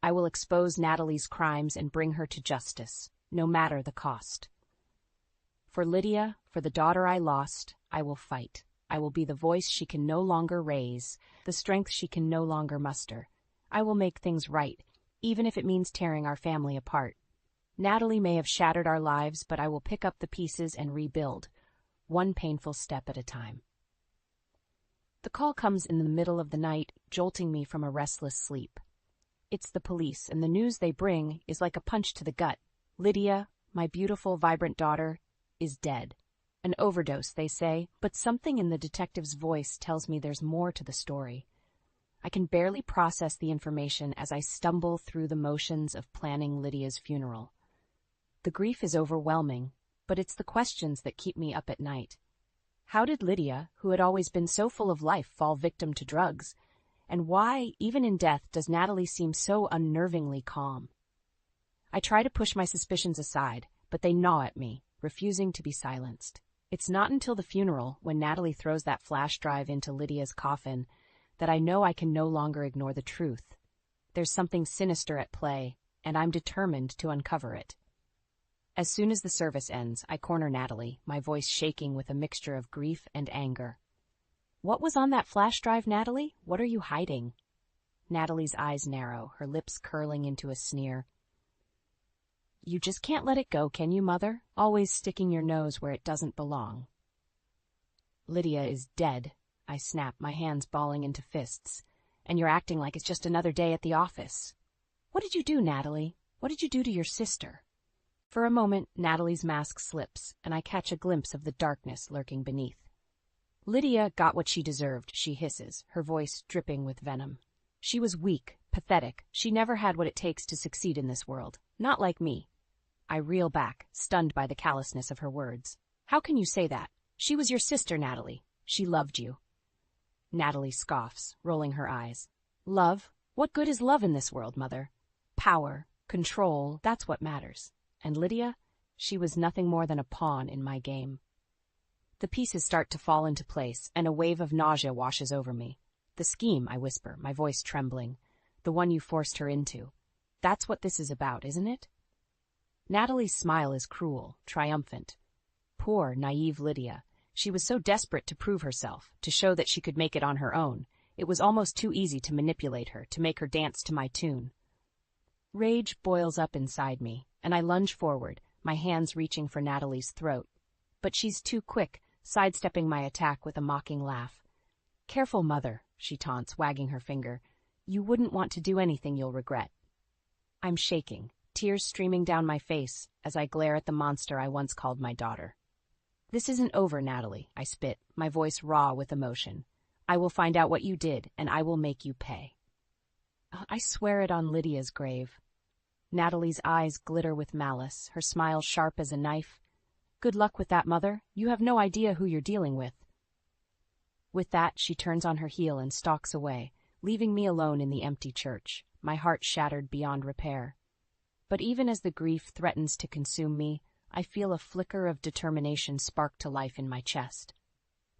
I will expose Natalie's crimes and bring her to justice, no matter the cost. For Lydia, for the daughter I lost, I will fight. I will be the voice she can no longer raise, the strength she can no longer muster. I will make things right, even if it means tearing our family apart. Natalie may have shattered our lives, but I will pick up the pieces and rebuild, one painful step at a time. The call comes in the middle of the night, jolting me from a restless sleep. It's the police, and the news they bring is like a punch to the gut. Lydia, my beautiful, vibrant daughter, is dead. An overdose, they say, but something in the detective's voice tells me there's more to the story. I can barely process the information as I stumble through the motions of planning Lydia's funeral. The grief is overwhelming, but it's the questions that keep me up at night. How did Lydia, who had always been so full of life, fall victim to drugs? And why, even in death, does Natalie seem so unnervingly calm? I try to push my suspicions aside, but they gnaw at me, refusing to be silenced. It's not until the funeral, when Natalie throws that flash drive into Lydia's coffin, that I know I can no longer ignore the truth. There's something sinister at play, and I'm determined to uncover it. As soon as the service ends, I corner Natalie, my voice shaking with a mixture of grief and anger. "What was on that flash drive, Natalie? What are you hiding?" Natalie's eyes narrow, her lips curling into a sneer. "You just can't let it go, can you, Mother? Always sticking your nose where it doesn't belong." "Lydia is dead," I snap, my hands balling into fists. "And you're acting like it's just another day at the office. What did you do, Natalie? What did you do to your sister?" For a moment, Natalie's mask slips, and I catch a glimpse of the darkness lurking beneath. "Lydia got what she deserved," she hisses, her voice dripping with venom. "She was weak, pathetic. She never had what it takes to succeed in this world. Not like me." I reel back, stunned by the callousness of her words. "How can you say that? She was your sister, Natalie. She loved you." Natalie scoffs, rolling her eyes. "Love? What good is love in this world, Mother? Power, control, that's what matters. And Lydia? She was nothing more than a pawn in my game." The pieces start to fall into place, and a wave of nausea washes over me. "The scheme," I whisper, my voice trembling. "The one you forced her into. That's what this is about, isn't it?" Natalie's smile is cruel, triumphant. Poor, naive Lydia. She was so desperate to prove herself, to show that she could make it on her own. It was almost too easy to manipulate her, to make her dance to my tune. Rage boils up inside me, and I lunge forward, my hands reaching for Natalie's throat. But she's too quick, sidestepping my attack with a mocking laugh. "Careful, Mother," she taunts, wagging her finger. "You wouldn't want to do anything you'll regret." I'm shaking, tears streaming down my face as I glare at the monster I once called my daughter. "This isn't over, Natalie," I spit, my voice raw with emotion. "I will find out what you did, and I will make you pay." I swear it on Lydia's grave. Natalie's eyes glitter with malice, her smile sharp as a knife. "Good luck with that, Mother. You have no idea who you're dealing with." With that, she turns on her heel and stalks away, leaving me alone in the empty church, my heart shattered beyond repair. But even as the grief threatens to consume me, I feel a flicker of determination spark to life in my chest.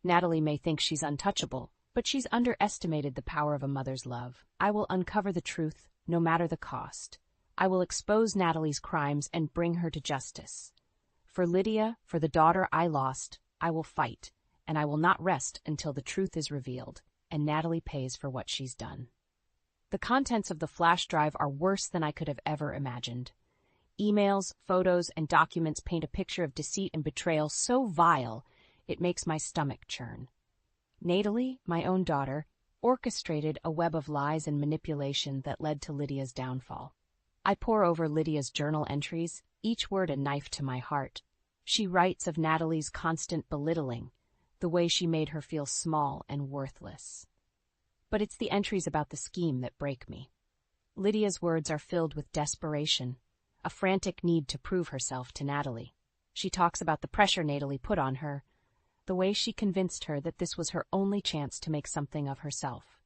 Natalie may think she's untouchable, but she's underestimated the power of a mother's love. I will uncover the truth, no matter the cost. I will expose Natalie's crimes and bring her to justice. For Lydia, for the daughter I lost, I will fight, and I will not rest until the truth is revealed, and Natalie pays for what she's done. The contents of the flash drive are worse than I could have ever imagined. Emails, photos, and documents paint a picture of deceit and betrayal so vile, it makes my stomach churn. Natalie, my own daughter, orchestrated a web of lies and manipulation that led to Lydia's downfall. I pore over Lydia's journal entries, each word a knife to my heart. She writes of Natalie's constant belittling, the way she made her feel small and worthless. But it's the entries about the scheme that break me. Lydia's words are filled with desperation, a frantic need to prove herself to Natalie. She talks about the pressure Natalie put on her, the way she convinced her that this was her only chance to make something of herself.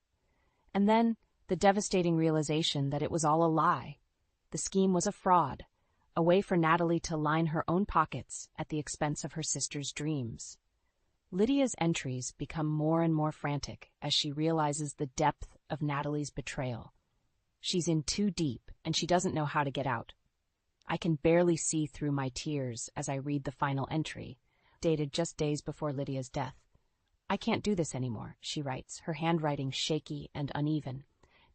And then the devastating realization that it was all a lie. The scheme was a fraud, a way for Natalie to line her own pockets at the expense of her sister's dreams. Lydia's entries become more and more frantic as she realizes the depth of Natalie's betrayal. She's in too deep, and she doesn't know how to get out. I can barely see through my tears as I read the final entry, dated just days before Lydia's death. "I can't do this anymore," she writes, her handwriting shaky and uneven.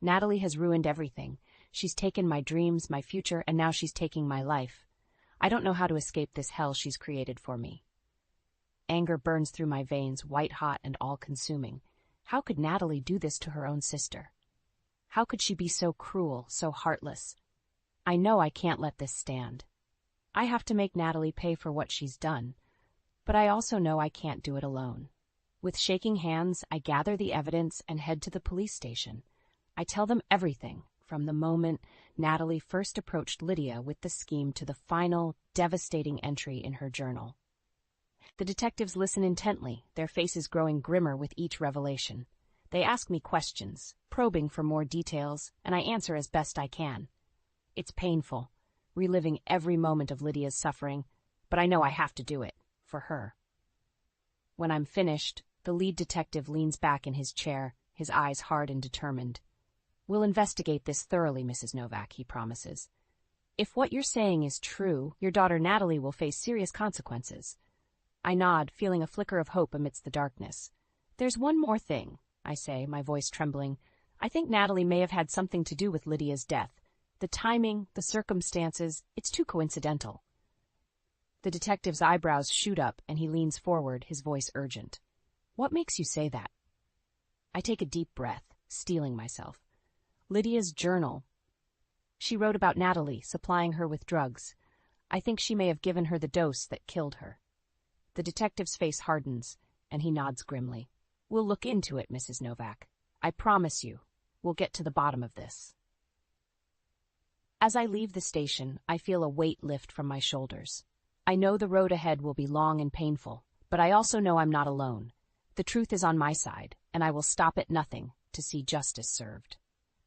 Natalie has ruined everything. She's taken my dreams, my future, and now she's taking my life. I don't know how to escape this hell she's created for me. Anger burns through my veins, white-hot and all-consuming. How could Natalie do this to her own sister? How could she be so cruel, so heartless? I know I can't let this stand. I have to make Natalie pay for what she's done, but I also know I can't do it alone. With shaking hands, I gather the evidence and head to the police station. I tell them everything, from the moment Natalie first approached Lydia with the scheme to the final, devastating entry in her journal. The detectives listen intently, their faces growing grimmer with each revelation. They ask me questions, probing for more details, and I answer as best I can. It's painful, reliving every moment of Lydia's suffering, but I know I have to do it, for her. When I'm finished, the lead detective leans back in his chair, his eyes hard and determined. "We'll investigate this thoroughly, Mrs. Novak," he promises. "If what you're saying is true, your daughter Natalie will face serious consequences." I nod, feeling a flicker of hope amidst the darkness. "There's one more thing," I say, my voice trembling. "I think Natalie may have had something to do with Lydia's death. The timing, the circumstances, it's too coincidental." The detective's eyebrows shoot up, and he leans forward, his voice urgent. "What makes you say that?" I take a deep breath, steeling myself. Lydia's journal. She wrote about Natalie, supplying her with drugs. I think she may have given her the dose that killed her. The detective's face hardens, and he nods grimly. "We'll look into it, Mrs. Novak. I promise you, we'll get to the bottom of this." As I leave the station, I feel a weight lift from my shoulders. I know the road ahead will be long and painful, but I also know I'm not alone. The truth is on my side, and I will stop at nothing to see justice served.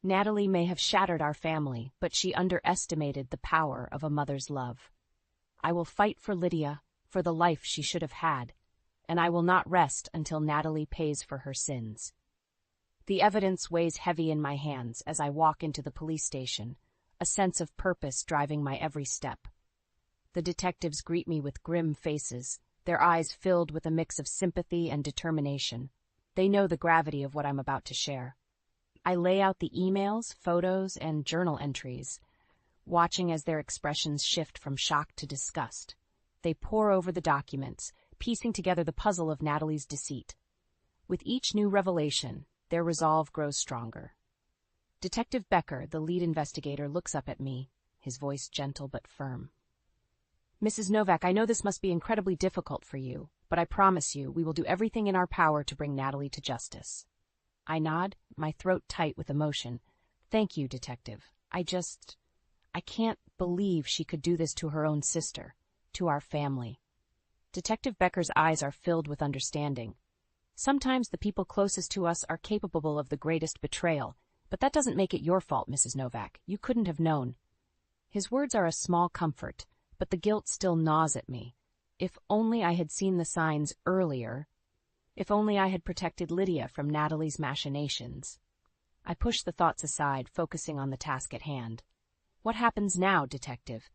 Natalie may have shattered our family, but she underestimated the power of a mother's love. I will fight for Lydia, for the life she should have had, and I will not rest until Natalie pays for her sins. The evidence weighs heavy in my hands as I walk into the police station, a sense of purpose driving my every step. The detectives greet me with grim faces, their eyes filled with a mix of sympathy and determination. They know the gravity of what I'm about to share. I lay out the emails, photos, and journal entries, watching as their expressions shift from shock to disgust. They pore over the documents, piecing together the puzzle of Natalie's deceit. With each new revelation, their resolve grows stronger. Detective Becker, the lead investigator, looks up at me, his voice gentle but firm. "Mrs. Novak, I know this must be incredibly difficult for you, but I promise you we will do everything in our power to bring Natalie to justice." I nod, my throat tight with emotion. "Thank you, Detective. I can't believe she could do this to her own sister, to our family." Detective Becker's eyes are filled with understanding. "Sometimes the people closest to us are capable of the greatest betrayal, but that doesn't make it your fault, Mrs. Novak. You couldn't have known." His words are a small comfort, but the guilt still gnaws at me. If only I had seen the signs earlier. If only I had protected Lydia from Natalie's machinations. I push the thoughts aside, focusing on the task at hand. "What happens now, Detective?"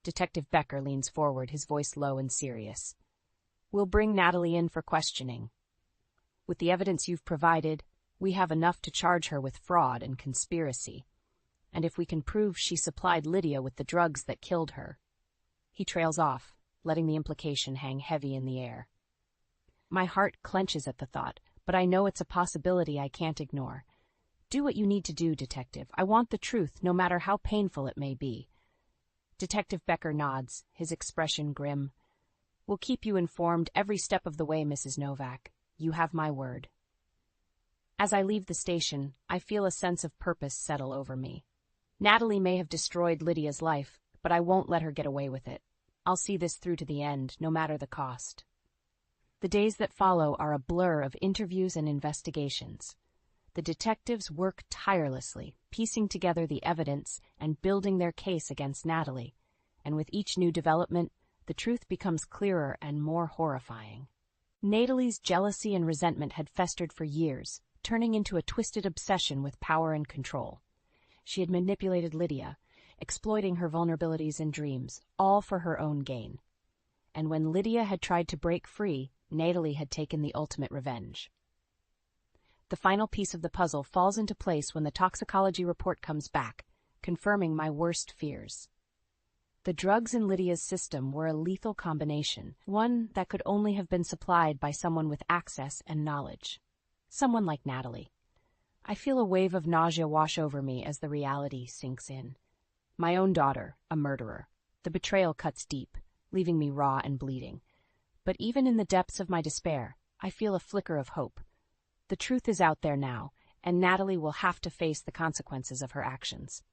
Detective Becker leans forward, his voice low and serious. "We'll bring Natalie in for questioning. With the evidence you've provided, we have enough to charge her with fraud and conspiracy. And if we can prove she supplied Lydia with the drugs that killed her..." He trails off, letting the implication hang heavy in the air. My heart clenches at the thought, but I know it's a possibility I can't ignore. "Do what you need to do, Detective. I want the truth, no matter how painful it may be." Detective Becker nods, his expression grim. "We'll keep you informed every step of the way, Mrs. Novak. You have my word." As I leave the station, I feel a sense of purpose settle over me. Natalie may have destroyed Lydia's life, but I won't let her get away with it. I'll see this through to the end, no matter the cost. The days that follow are a blur of interviews and investigations. The detectives work tirelessly, piecing together the evidence and building their case against Natalie, and with each new development, the truth becomes clearer and more horrifying. Natalie's jealousy and resentment had festered for years, turning into a twisted obsession with power and control. She had manipulated Lydia, exploiting her vulnerabilities and dreams, all for her own gain. And when Lydia had tried to break free, Natalie had taken the ultimate revenge. The final piece of the puzzle falls into place when the toxicology report comes back, confirming my worst fears. The drugs in Lydia's system were a lethal combination, one that could only have been supplied by someone with access and knowledge. Someone like Natalie. I feel a wave of nausea wash over me as the reality sinks in. My own daughter, a murderer. The betrayal cuts deep, leaving me raw and bleeding. But even in the depths of my despair, I feel a flicker of hope. The truth is out there now, and Natalie will have to face the consequences of her actions.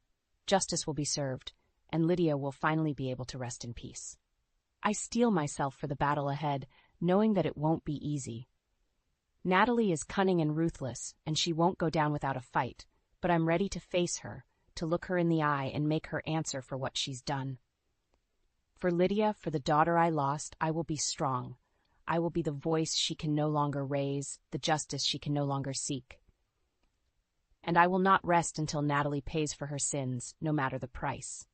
Justice will be served, and Lydia will finally be able to rest in peace. I steel myself for the battle ahead, knowing that it won't be easy. Natalie is cunning and ruthless, and she won't go down without a fight, but I'm ready to face her, to look her in the eye and make her answer for what she's done. For Lydia, for the daughter I lost, I will be strong. I will be the voice she can no longer raise, the justice she can no longer seek. And I will not rest until Natalie pays for her sins, no matter the price.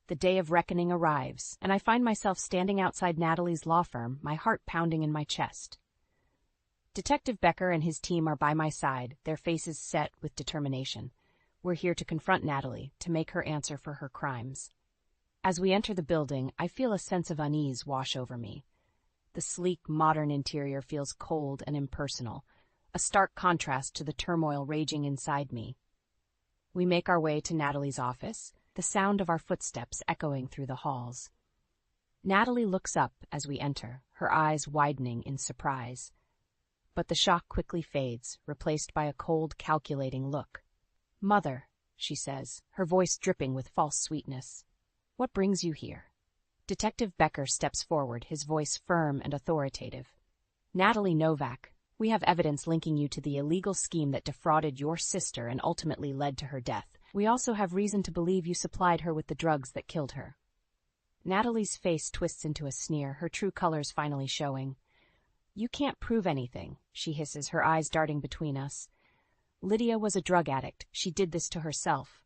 The day of reckoning arrives, and I find myself standing outside Natalie's law firm, my heart pounding in my chest. Detective Becker and his team are by my side, their faces set with determination. We're here to confront Natalie, to make her answer for her crimes. As we enter the building, I feel a sense of unease wash over me. The sleek, modern interior feels cold and impersonal, a stark contrast to the turmoil raging inside me. We make our way to Natalie's office, the sound of our footsteps echoing through the halls. Natalie looks up as we enter, her eyes widening in surprise. But the shock quickly fades, replaced by a cold, calculating look. "Mother," she says, her voice dripping with false sweetness. "What brings you here?" Detective Becker steps forward, his voice firm and authoritative. "Natalie Novak, we have evidence linking you to the illegal scheme that defrauded your sister and ultimately led to her death. We also have reason to believe you supplied her with the drugs that killed her." Natalie's face twists into a sneer, her true colors finally showing. "You can't prove anything," she hisses, her eyes darting between us. "Lydia was a drug addict. She did this to herself."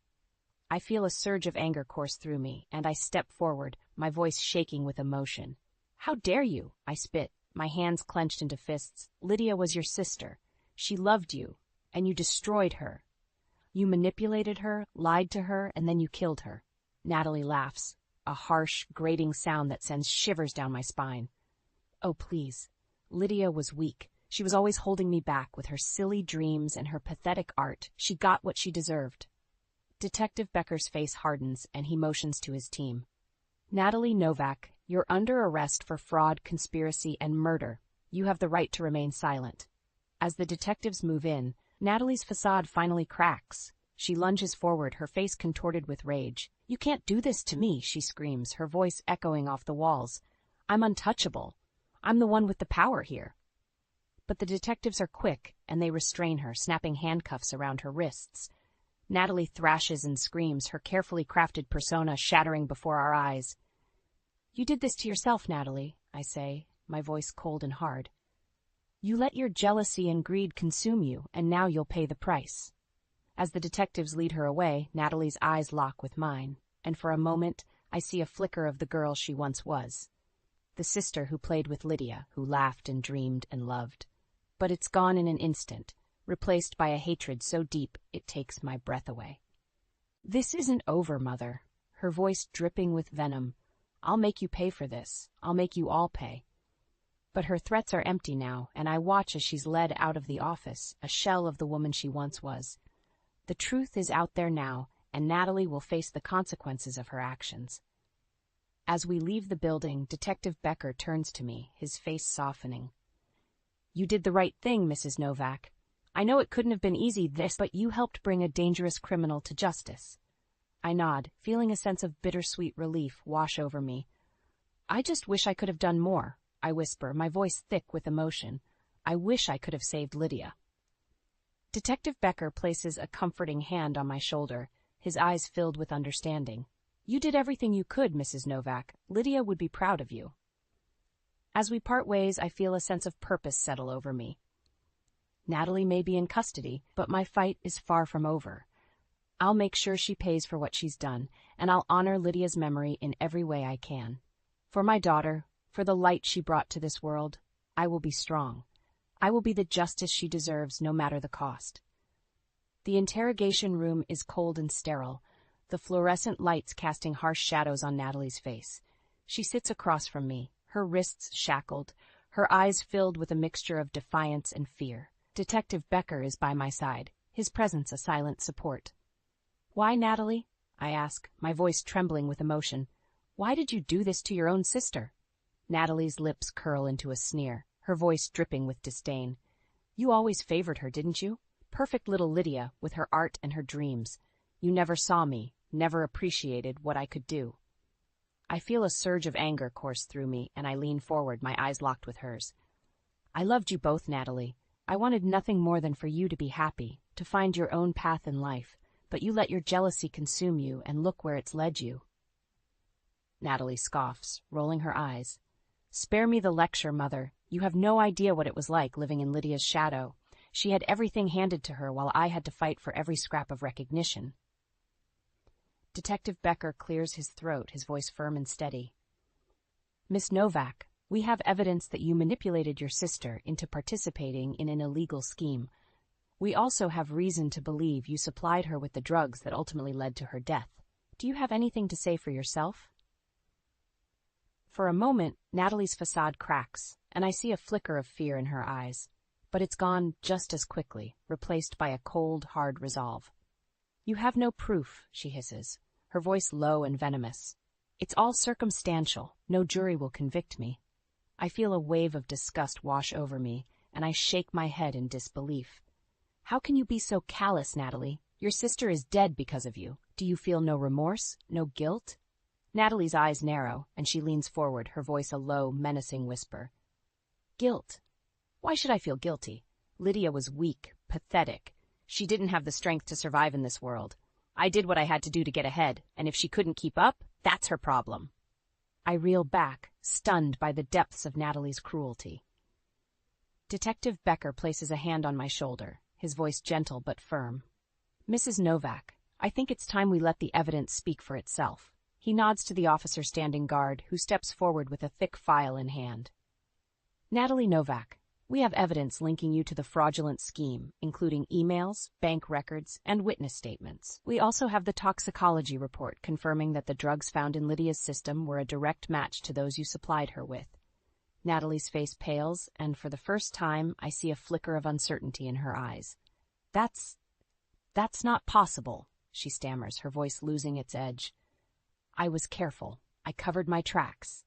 I feel a surge of anger course through me, and I step forward, my voice shaking with emotion. "How dare you?" I spit, my hands clenched into fists. "Lydia was your sister. She loved you, and you destroyed her. You manipulated her, lied to her, and then you killed her." Natalie laughs, a harsh, grating sound that sends shivers down my spine. "Oh, please. Lydia was weak. She was always holding me back with her silly dreams and her pathetic art. She got what she deserved." Detective Becker's face hardens, and he motions to his team. "Natalie Novak, you're under arrest for fraud, conspiracy, and murder. You have the right to remain silent." As the detectives move in, Natalie's facade finally cracks. She lunges forward, her face contorted with rage. "You can't do this to me," she screams, her voice echoing off the walls. "I'm untouchable. I'm the one with the power here." But the detectives are quick, and they restrain her, snapping handcuffs around her wrists. Natalie thrashes and screams, her carefully crafted persona shattering before our eyes. "You did this to yourself, Natalie," I say, my voice cold and hard. "You let your jealousy and greed consume you, and now you'll pay the price." As the detectives lead her away, Natalie's eyes lock with mine, and for a moment I see a flicker of the girl she once was. The sister who played with Lydia, who laughed and dreamed and loved. But it's gone in an instant, replaced by a hatred so deep it takes my breath away. "This isn't over, Mother," her voice dripping with venom. "I'll make you pay for this. I'll make you all pay." But her threats are empty now, and I watch as she's led out of the office, a shell of the woman she once was. The truth is out there now, and Natalie will face the consequences of her actions. As we leave the building, Detective Becker turns to me, his face softening. "You did the right thing, Mrs. Novak. I know it couldn't have been easy but you helped bring a dangerous criminal to justice." I nod, feeling a sense of bittersweet relief wash over me. "I just wish I could have done more," I whisper, my voice thick with emotion. "I wish I could have saved Lydia." Detective Becker places a comforting hand on my shoulder, his eyes filled with understanding. "You did everything you could, Mrs. Novak. Lydia would be proud of you." As we part ways, I feel a sense of purpose settle over me. Natalie may be in custody, but my fight is far from over. I'll make sure she pays for what she's done, and I'll honor Lydia's memory in every way I can. For my daughter, for the light she brought to this world, I will be strong. I will be the justice she deserves, no matter the cost. The interrogation room is cold and sterile, the fluorescent lights casting harsh shadows on Natalie's face. She sits across from me, her wrists shackled, her eyes filled with a mixture of defiance and fear. Detective Becker is by my side, his presence a silent support. "Why, Natalie?" I ask, my voice trembling with emotion. "Why did you do this to your own sister?" Natalie's lips curl into a sneer, her voice dripping with disdain. "You always favored her, didn't you? Perfect little Lydia, with her art and her dreams. You never saw me, never appreciated what I could do." I feel a surge of anger course through me, and I lean forward, my eyes locked with hers. "I loved you both, Natalie. I wanted nothing more than for you to be happy, to find your own path in life, but you let your jealousy consume you, and look where it's led you." Natalie scoffs, rolling her eyes. "Spare me the lecture, Mother. You have no idea what it was like living in Lydia's shadow. She had everything handed to her while I had to fight for every scrap of recognition." Detective Becker clears his throat, his voice firm and steady. "Miss Novak, we have evidence that you manipulated your sister into participating in an illegal scheme. We also have reason to believe you supplied her with the drugs that ultimately led to her death. Do you have anything to say for yourself?" For a moment, Natalie's facade cracks, and I see a flicker of fear in her eyes. But it's gone just as quickly, replaced by a cold, hard resolve. "You have no proof," she hisses, her voice low and venomous. "It's all circumstantial. No jury will convict me." I feel a wave of disgust wash over me, and I shake my head in disbelief. "How can you be so callous, Natalie? Your sister is dead because of you. Do you feel no remorse, no guilt?" Natalie's eyes narrow, and she leans forward, her voice a low, menacing whisper. "Guilt? Why should I feel guilty? Lydia was weak, pathetic. She didn't have the strength to survive in this world. I did what I had to do to get ahead, and if she couldn't keep up, that's her problem." I reel back, stunned by the depths of Natalie's cruelty. Detective Becker places a hand on my shoulder, his voice gentle but firm. "Mrs. Novak, I think it's time we let the evidence speak for itself." He nods to the officer standing guard, who steps forward with a thick file in hand. "Natalie Novak, we have evidence linking you to the fraudulent scheme, including emails, bank records, and witness statements. We also have the toxicology report confirming that the drugs found in Lydia's system were a direct match to those you supplied her with." Natalie's face pales, and for the first time, I see a flicker of uncertainty in her eyes. That's not possible," she stammers, her voice losing its edge. "I was careful. I covered my tracks."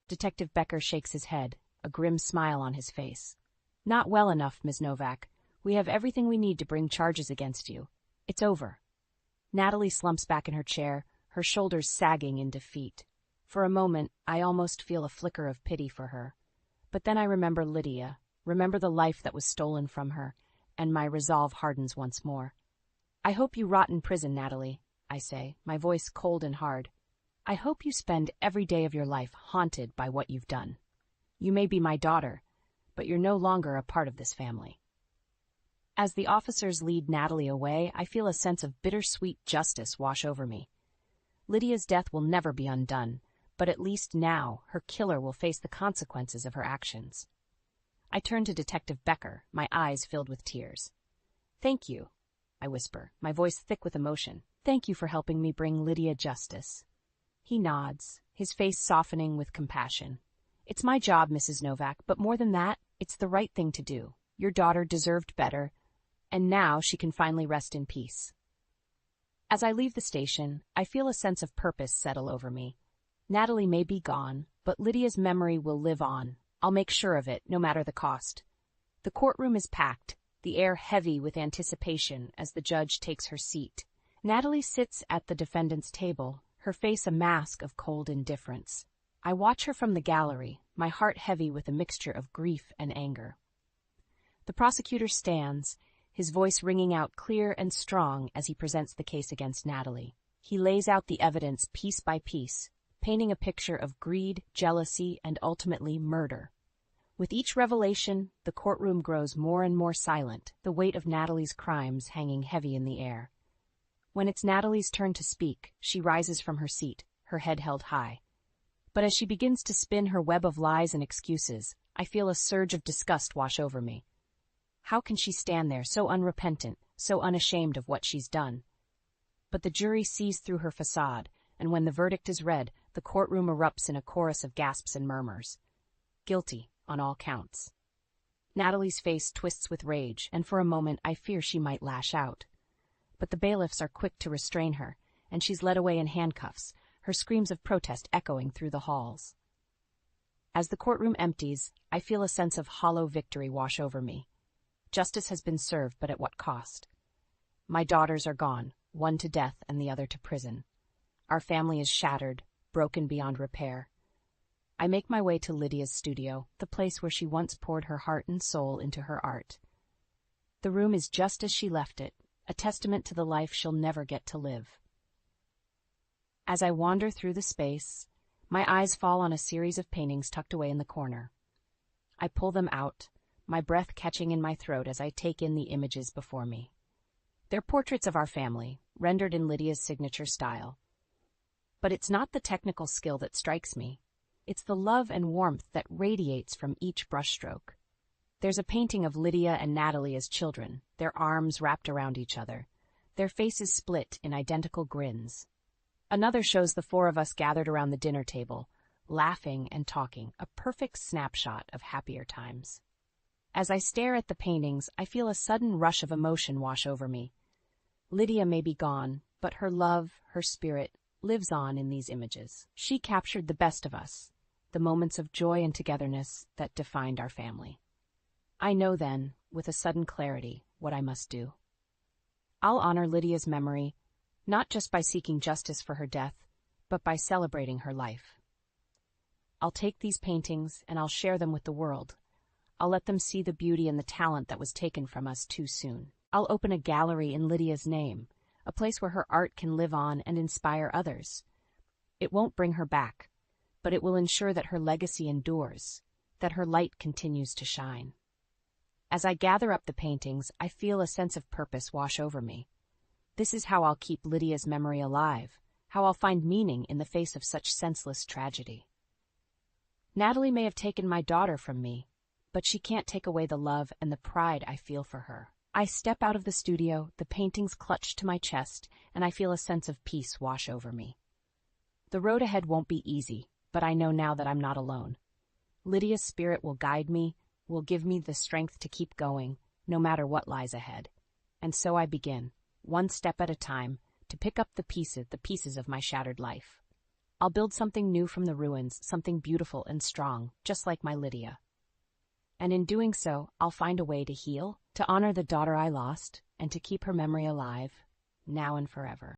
Detective Becker shakes his head, a grim smile on his face. "Not well enough, Ms. Novak. We have everything we need to bring charges against you. It's over." Natalie slumps back in her chair, her shoulders sagging in defeat. For a moment, I almost feel a flicker of pity for her. But then I remember Lydia, remember the life that was stolen from her, and my resolve hardens once more. "I hope you rot in prison, Natalie," I say, my voice cold and hard. "I hope you spend every day of your life haunted by what you've done. You may be my daughter, but you're no longer a part of this family." As the officers lead Natalie away, I feel a sense of bittersweet justice wash over me. Lydia's death will never be undone, but at least now her killer will face the consequences of her actions. I turn to Detective Becker, my eyes filled with tears. "Thank you," I whisper, my voice thick with emotion. "Thank you for helping me bring Lydia justice." He nods, his face softening with compassion. "It's my job, Mrs. Novak, but more than that, it's the right thing to do. Your daughter deserved better, and now she can finally rest in peace." As I leave the station, I feel a sense of purpose settle over me. Natalie may be gone, but Lydia's memory will live on. I'll make sure of it, no matter the cost. The courtroom is packed, the air heavy with anticipation as the judge takes her seat. Natalie sits at the defendant's table, her face a mask of cold indifference. I watch her from the gallery, my heart heavy with a mixture of grief and anger. The prosecutor stands, his voice ringing out clear and strong as he presents the case against Natalie. He lays out the evidence piece by piece, painting a picture of greed, jealousy, and ultimately murder. With each revelation, the courtroom grows more and more silent, the weight of Natalie's crimes hanging heavy in the air. When it's Natalie's turn to speak, she rises from her seat, her head held high. But as she begins to spin her web of lies and excuses, I feel a surge of disgust wash over me. How can she stand there so unrepentant, so unashamed of what she's done? But the jury sees through her facade, and when the verdict is read, the courtroom erupts in a chorus of gasps and murmurs. Guilty on all counts. Natalie's face twists with rage, and for a moment I fear she might lash out. But the bailiffs are quick to restrain her, and she's led away in handcuffs, her screams of protest echoing through the halls. As the courtroom empties, I feel a sense of hollow victory wash over me. Justice has been served, but at what cost? My daughters are gone, one to death and the other to prison. Our family is shattered, broken beyond repair. I make my way to Lydia's studio, the place where she once poured her heart and soul into her art. The room is just as she left it, a testament to the life she'll never get to live. As I wander through the space, my eyes fall on a series of paintings tucked away in the corner. I pull them out, my breath catching in my throat as I take in the images before me. They're portraits of our family, rendered in Lydia's signature style. But it's not the technical skill that strikes me. It's the love and warmth that radiates from each brushstroke. There's a painting of Lydia and Natalie as children, their arms wrapped around each other, their faces split in identical grins. Another shows the four of us gathered around the dinner table, laughing and talking, a perfect snapshot of happier times. As I stare at the paintings, I feel a sudden rush of emotion wash over me. Lydia may be gone, but her love, her spirit, lives on in these images. She captured the best of us, the moments of joy and togetherness that defined our family. I know then, with a sudden clarity, what I must do. I'll honor Lydia's memory, not just by seeking justice for her death, but by celebrating her life. I'll take these paintings and I'll share them with the world. I'll let them see the beauty and the talent that was taken from us too soon. I'll open a gallery in Lydia's name, a place where her art can live on and inspire others. It won't bring her back, but it will ensure that her legacy endures, that her light continues to shine. As I gather up the paintings, I feel a sense of purpose wash over me. This is how I'll keep Lydia's memory alive, how I'll find meaning in the face of such senseless tragedy. Natalie may have taken my daughter from me, but she can't take away the love and the pride I feel for her. I step out of the studio, the paintings clutched to my chest, and I feel a sense of peace wash over me. The road ahead won't be easy, but I know now that I'm not alone. Lydia's spirit will guide me, will give me the strength to keep going, no matter what lies ahead. And so I begin, one step at a time, to pick up the pieces of my shattered life. I'll build something new from the ruins, something beautiful and strong, just like my Lydia. And in doing so, I'll find a way to heal, to honor the daughter I lost, and to keep her memory alive, now and forever.